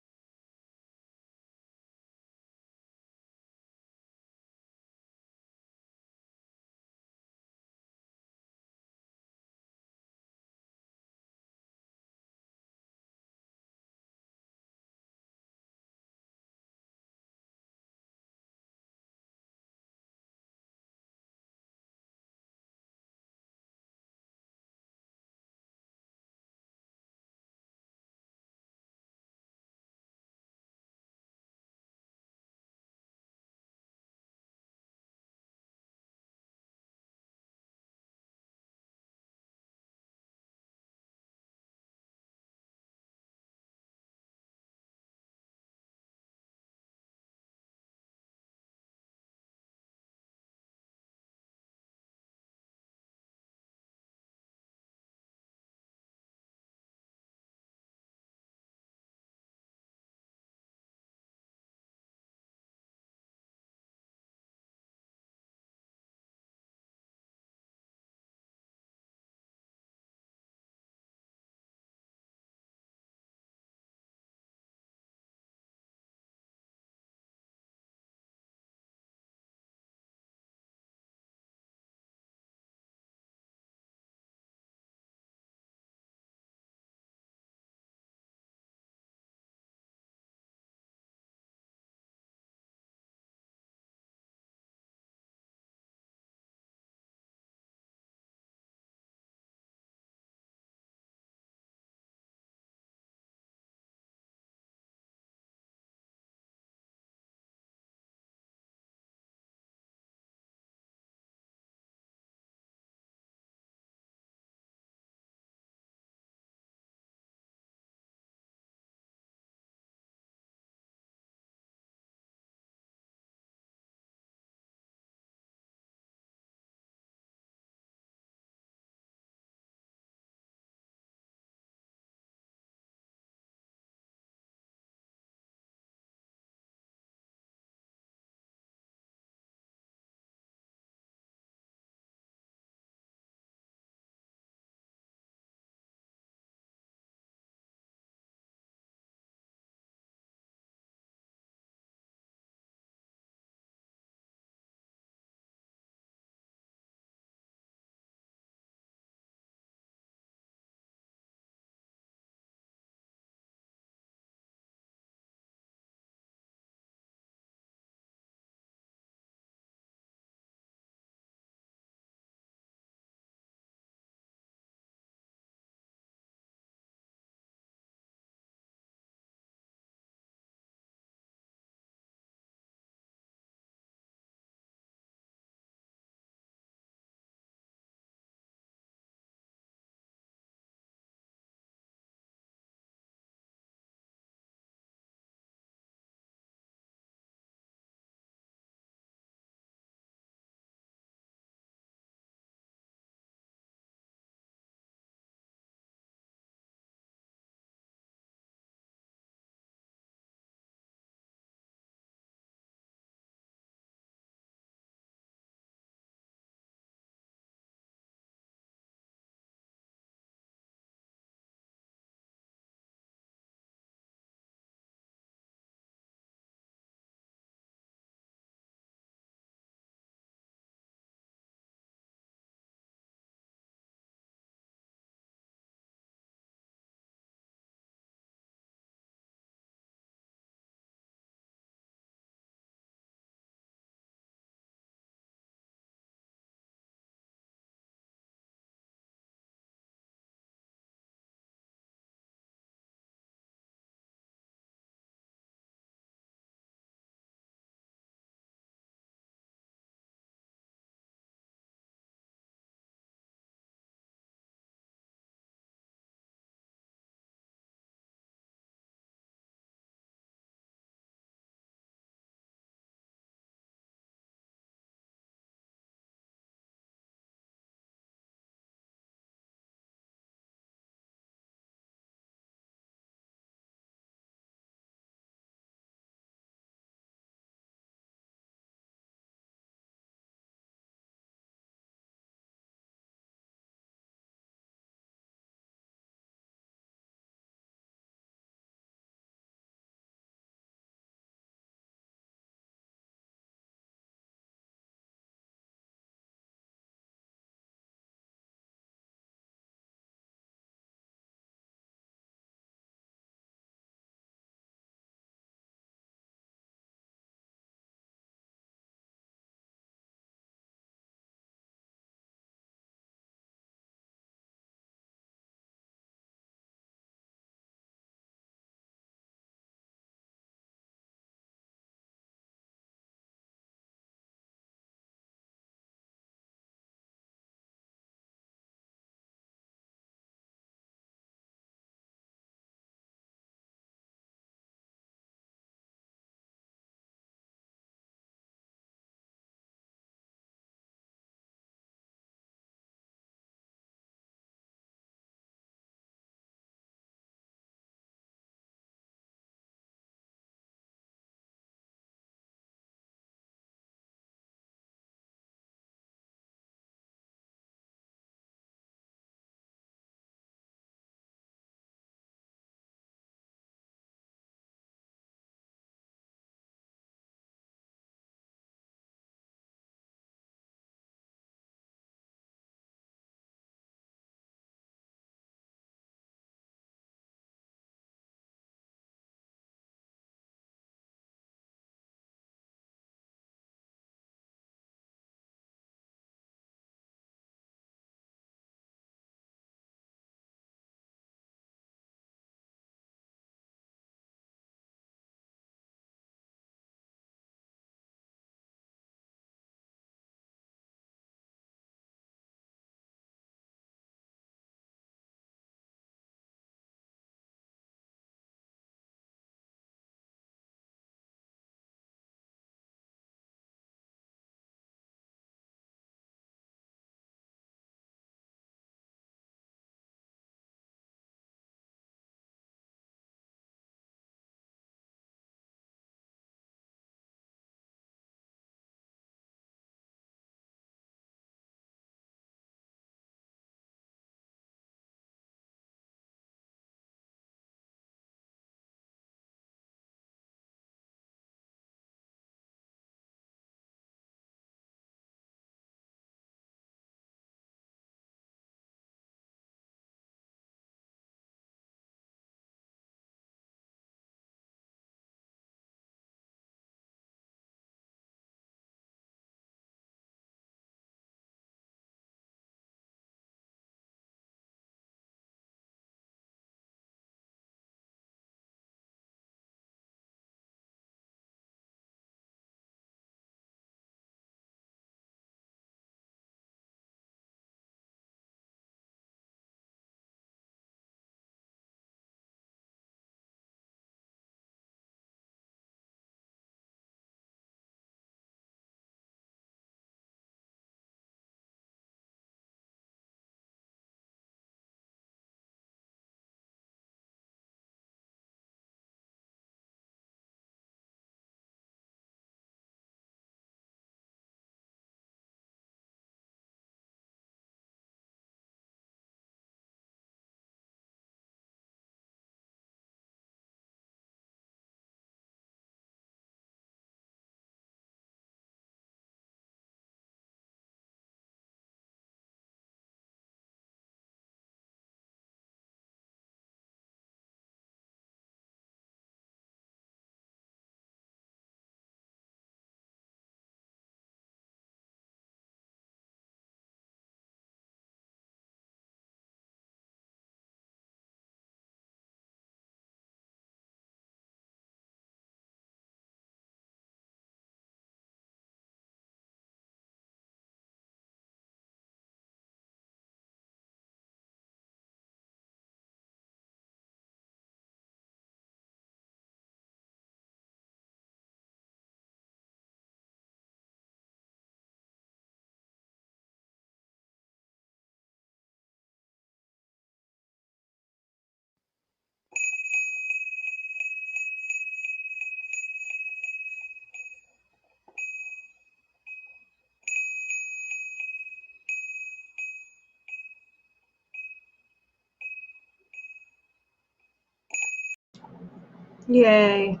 Yay.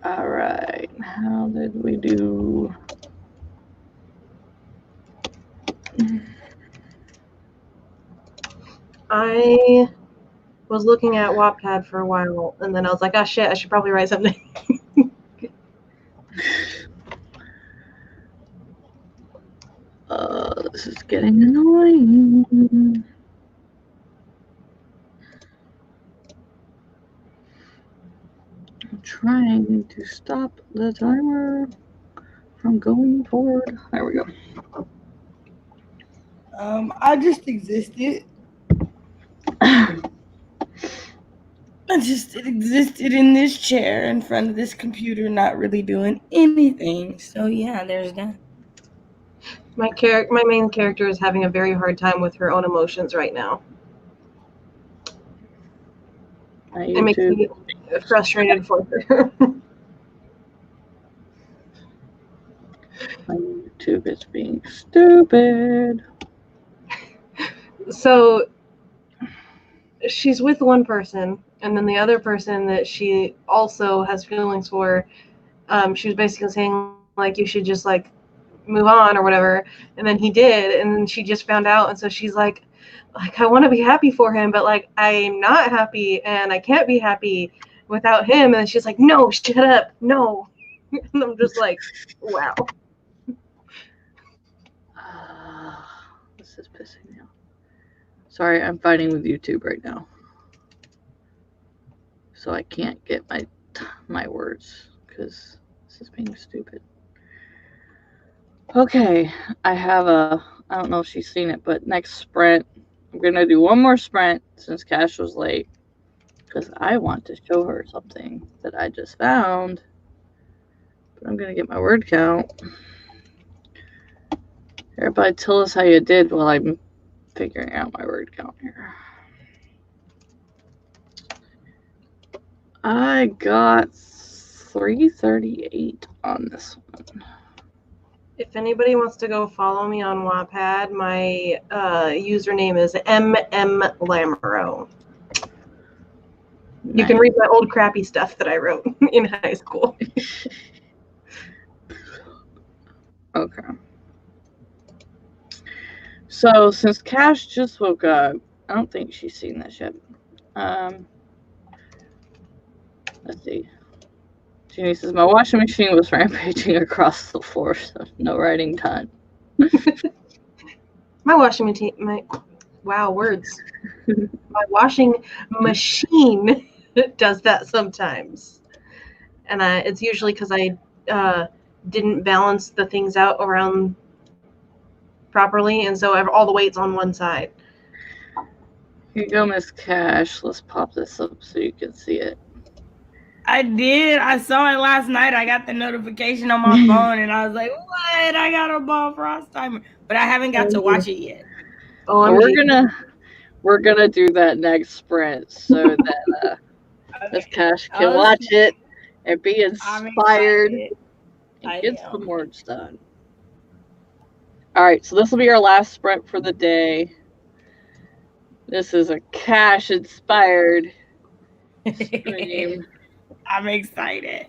Alright, how did we do? I was looking at Wattpad for a while, and then I was like, oh shit, I should probably write something. This is getting annoying. I'm trying to stop the timer from going forward. There we go. I just existed. I just existed in this chair in front of this computer, not really doing anything. So yeah, there's that. My main character is having a very hard time with her own emotions right now. It makes me frustrated for her. My YouTube is being stupid. So she's with one person, and then the other person that she also has feelings for, she was basically saying like you should just like move on or whatever, and then he did, and then she just found out, and so she's like I want to be happy for him, but like I'm not happy and I can't be happy without him, and she's like, no, shut up, no. And I'm just like, wow. This is pissing me off. Sorry, I'm fighting with YouTube right now, so I can't get my words because this is being stupid. Okay, I have I don't know if she's seen it, but next sprint, I'm gonna do one more sprint since Cash was late because I want to show her something that I just found. But I'm gonna get my word count. Everybody tell us how you did while I'm figuring out my word count here. I got 338 on this one. If anybody wants to go follow me on Wattpad, my username is MMLamero. You can read my old crappy stuff that I wrote in high school. Okay. So since Cash just woke up, I don't think she's seen this yet. Let's see. Jeannie says, my washing machine was rampaging across the floor, so no writing done. My washing machine, wow, words. My washing machine does that sometimes. And it's usually because I didn't balance the things out around properly, and so all the weight's on one side. Here you go, Miss Cash. Let's pop this up so you can see it. I did. I saw it last night. I got the notification on my phone, and I was like, "What? I got a Bob Frost timer," but I haven't got to watch it yet. Oh, we're gonna do that next sprint so that Miss Cash can watch it and be inspired and get some words done. All right, so this will be our last sprint for the day. This is a Cash-inspired stream. I'm excited.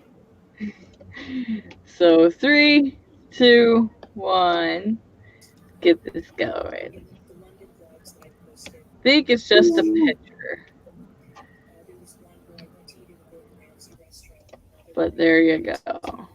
So 3, 2, 1. Get this going. I think it's just a picture. But there you go.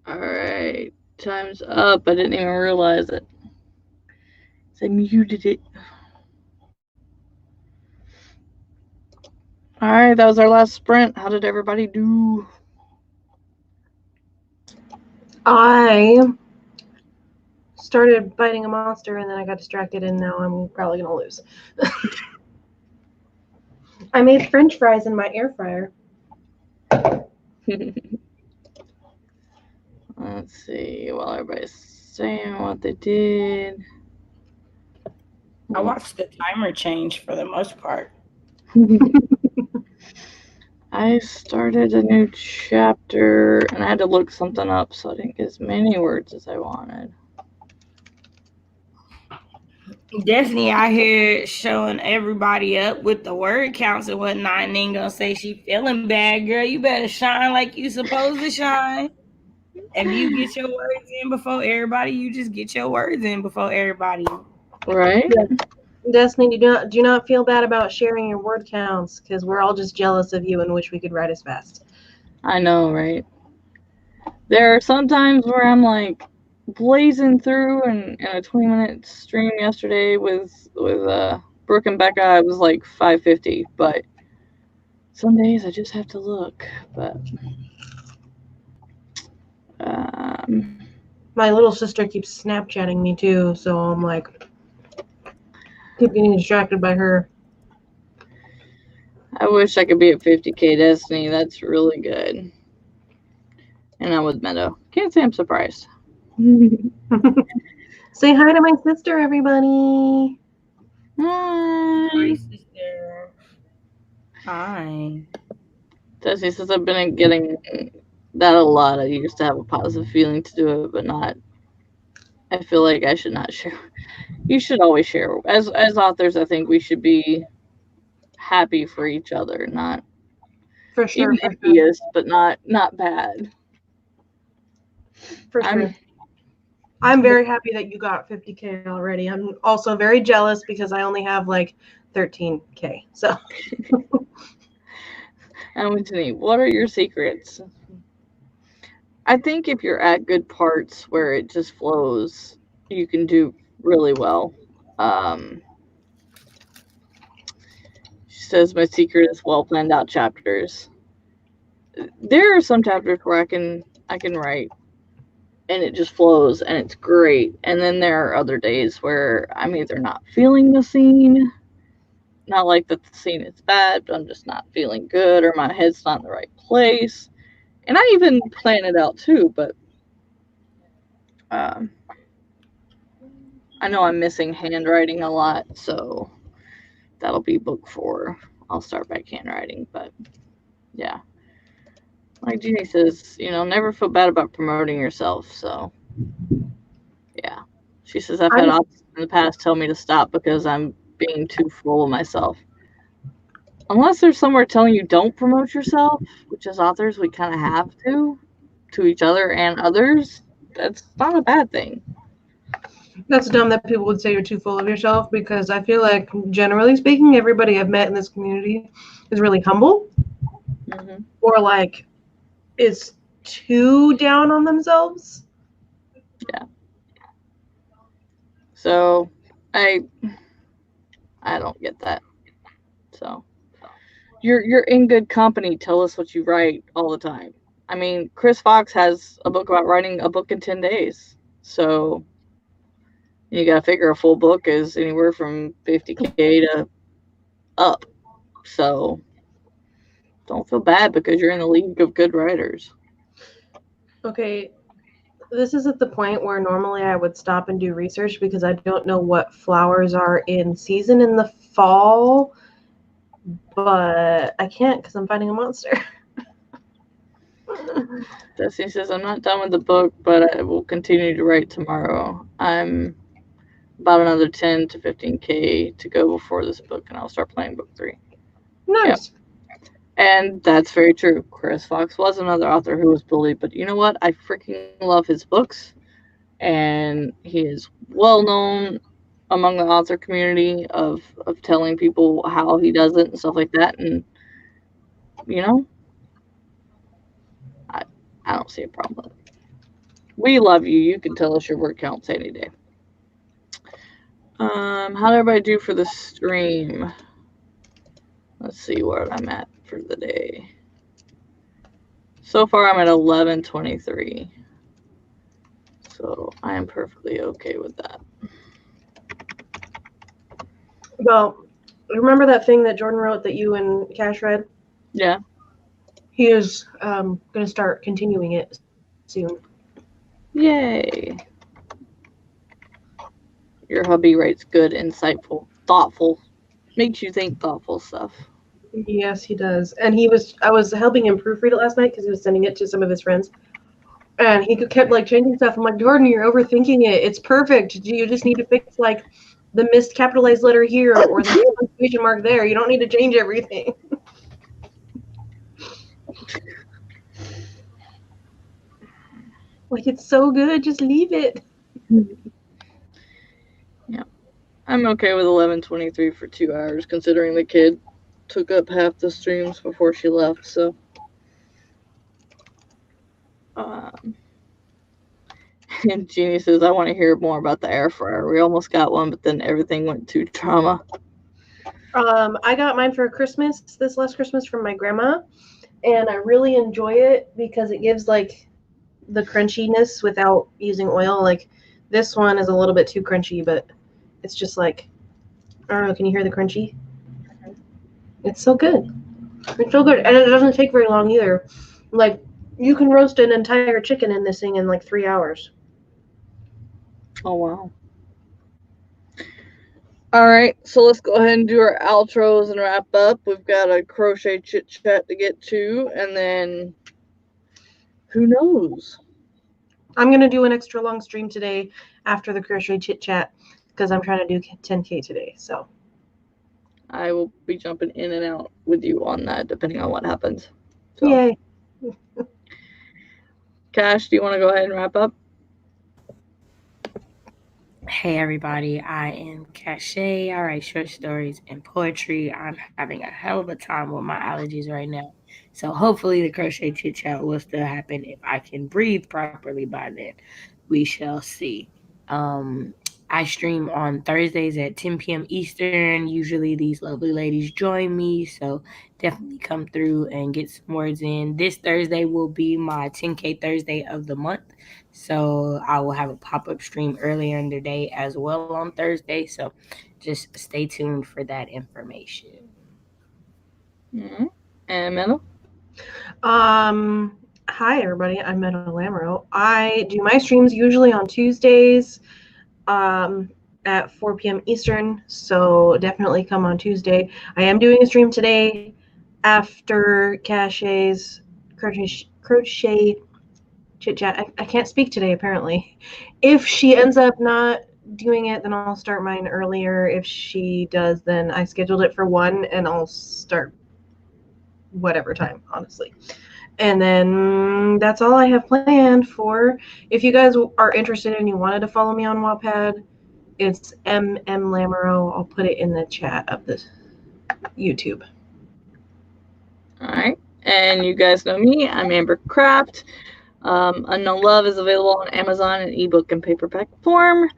Alright. Time's up. I didn't even realize it. I muted it. Alright, that was our last sprint. How did everybody do? I started biting a monster and then I got distracted and now I'm probably gonna lose. I made French fries in my air fryer. Let's see. While everybody's saying what they did. I watched the timer change for the most part. I started a new chapter and I had to look something up so I didn't get as many words as I wanted. Destiny out here showing everybody up with the word counts and whatnot, and then gonna say she feeling bad, girl. You better shine like you supposed to shine. If you get your words in before everybody, you just get your words in before everybody. Right? Destiny, do not feel bad about sharing your word counts because we're all just jealous of you and wish we could write as fast. I know, right? There are some times where I'm like blazing through, and in a 20-minute stream yesterday with Brooke and Becca, I was like 550. But some days I just have to look. But My little sister keeps Snapchatting me too, so I'm like, keep getting distracted by her. I wish I could be at 50K Destiny. That's really good. And I'm with Meadow. Can't say I'm surprised. Say hi to my sister, everybody. Hi. Hi, sister. Hi. Destiny says I've been getting that a lot. I used to have a positive feeling to do it, but not. I feel like I should not share. You should always share. As authors, I think we should be happy for each other, not For sure. even envious, but not bad. For sure. I'm very happy that you got 50K already. I'm also very jealous because I only have like 13K. So. Anthony, what are your secrets? I think if you're at good parts where it just flows, you can do really well. She says my secret is well planned out chapters. There are some chapters where I can write and it just flows and it's great. And then there are other days where I'm either not feeling the scene, not like that the scene is bad, but I'm just not feeling good or my head's not in the right place. And I even plan it out too, but I know I'm missing handwriting a lot, so that'll be book 4. I'll start back handwriting, but yeah. Like Jeannie says, never feel bad about promoting yourself, so yeah. She says, I've had authors in the past tell me to stop because I'm being too full of myself. Unless there's somewhere telling you don't promote yourself, which as authors we kind of have to each other and others, that's not a bad thing. That's dumb that people would say you're too full of yourself because I feel like, generally speaking, everybody I've met in this community is really humble or like is too down on themselves. Yeah. So I don't get that. So you're in good company. Tell us what you write all the time. I mean, Chris Fox has a book about writing a book in 10 days. So you got to figure a full book is anywhere from 50K to up. So don't feel bad because you're in the league of good writers. Okay, this is at the point where normally I would stop and do research because I don't know what flowers are in season in the fall, but I can't because I'm fighting a monster. Destiny says, I'm not done with the book, but I will continue to write tomorrow. I'm about another 10 to 15K to go before this book, and I'll start playing book 3. Nice. Yep. And that's very true. Chris Fox was another author who was bullied, but you know what? I freaking love his books, and he is well known among the author community of telling people how he does it and stuff like that. And I don't see a problem with it. We love you. You can tell us your word counts any day. How did everybody do for the stream? Let's see where I'm at for the day. So far, I'm at 11:23. So I am perfectly okay with that. Well, remember that thing that Jordan wrote that you and Cash read? Yeah. He is going to start continuing it soon. Yay. Your hubby writes good, insightful, thoughtful, makes you think thoughtful stuff. Yes, he does. And I was helping him proofread it last night because he was sending it to some of his friends. And he kept like changing stuff. I'm like, Jordan, you're overthinking it. It's perfect. You just need to fix like the missed capitalized letter here or the punctuation mark there. You don't need to change everything. Like, it's so good. Just leave it. Yeah. I'm okay with 11:23 for 2 hours, considering the kid took up half the streams before she left, so. And Jeannie says, I want to hear more about the air fryer. We almost got one, but then everything went to trauma. I got mine for Christmas, this last Christmas from my grandma, and I really enjoy it because it gives like the crunchiness without using oil. Like this one is a little bit too crunchy, but it's just like, I don't know, can you hear the crunchy? It's so good. It's so good, and it doesn't take very long either. Like, you can roast an entire chicken in this thing in like 3 hours. Oh, wow. All right, so let's go ahead and do our outros and wrap up. We've got a crochet chit chat to get to, and then who knows? I'm gonna do an extra long stream today after the crochet chit chat because I'm trying to do 10K today. So I will be jumping in and out with you on that, depending on what happens. So. Yay! Cash, do you want to go ahead and wrap up? Hey everybody, I am Kashay. I write short stories and poetry. I'm having a hell of a time with my allergies right now. So hopefully the crochet chit chat will still happen if I can breathe properly by then. We shall see. I stream on Thursdays at 10 p.m. Eastern. Usually these lovely ladies join me, so definitely come through and get some words in. This Thursday will be my 10K Thursday of the month. So I will have a pop-up stream earlier in the day as well on Thursday. So just stay tuned for that information. Mm-hmm. And Meadow? Hi everybody, I'm NanoWriMo. I do my streams usually on Tuesdays at 4 p.m. Eastern, so definitely come on Tuesday. I am doing a stream today after Kashay's crochet chit chat. I can't speak today apparently. If she ends up not doing it, then I'll start mine earlier. If she does, then I scheduled it for 1 and I'll start whatever time, honestly. And then that's all I have planned for. If you guys are interested and you wanted to follow me on Wattpad, it's Lamoureux. I'll put it in the chat of the YouTube. All right. And you guys know me. I'm Amber Craft. Unknown Love is available on Amazon in ebook and paperback form.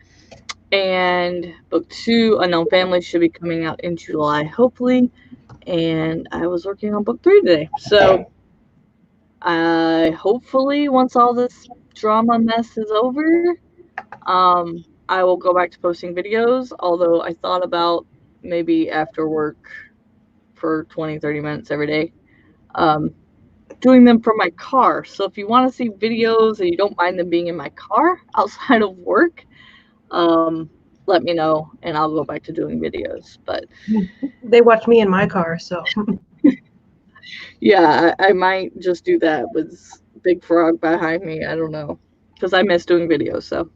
And book 2, Unknown Family, should be coming out in July, hopefully. And I was working on book 3 today. So hopefully once all this drama mess is over, I will go back to posting videos. Although I thought about maybe after work for 20-30 minutes every day, doing them from my car. So if you want to see videos and you don't mind them being in my car outside of work, let me know and I'll go back to doing videos. But they watch me in my car, so yeah, I might just do that with Big Frog behind me. I don't know, because I miss doing videos. So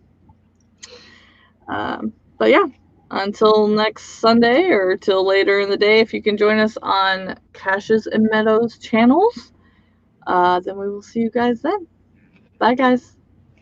but yeah, until next Sunday or till later in the day, if you can join us on Cash's and Meadow's channels, then we will see you guys then. Bye guys.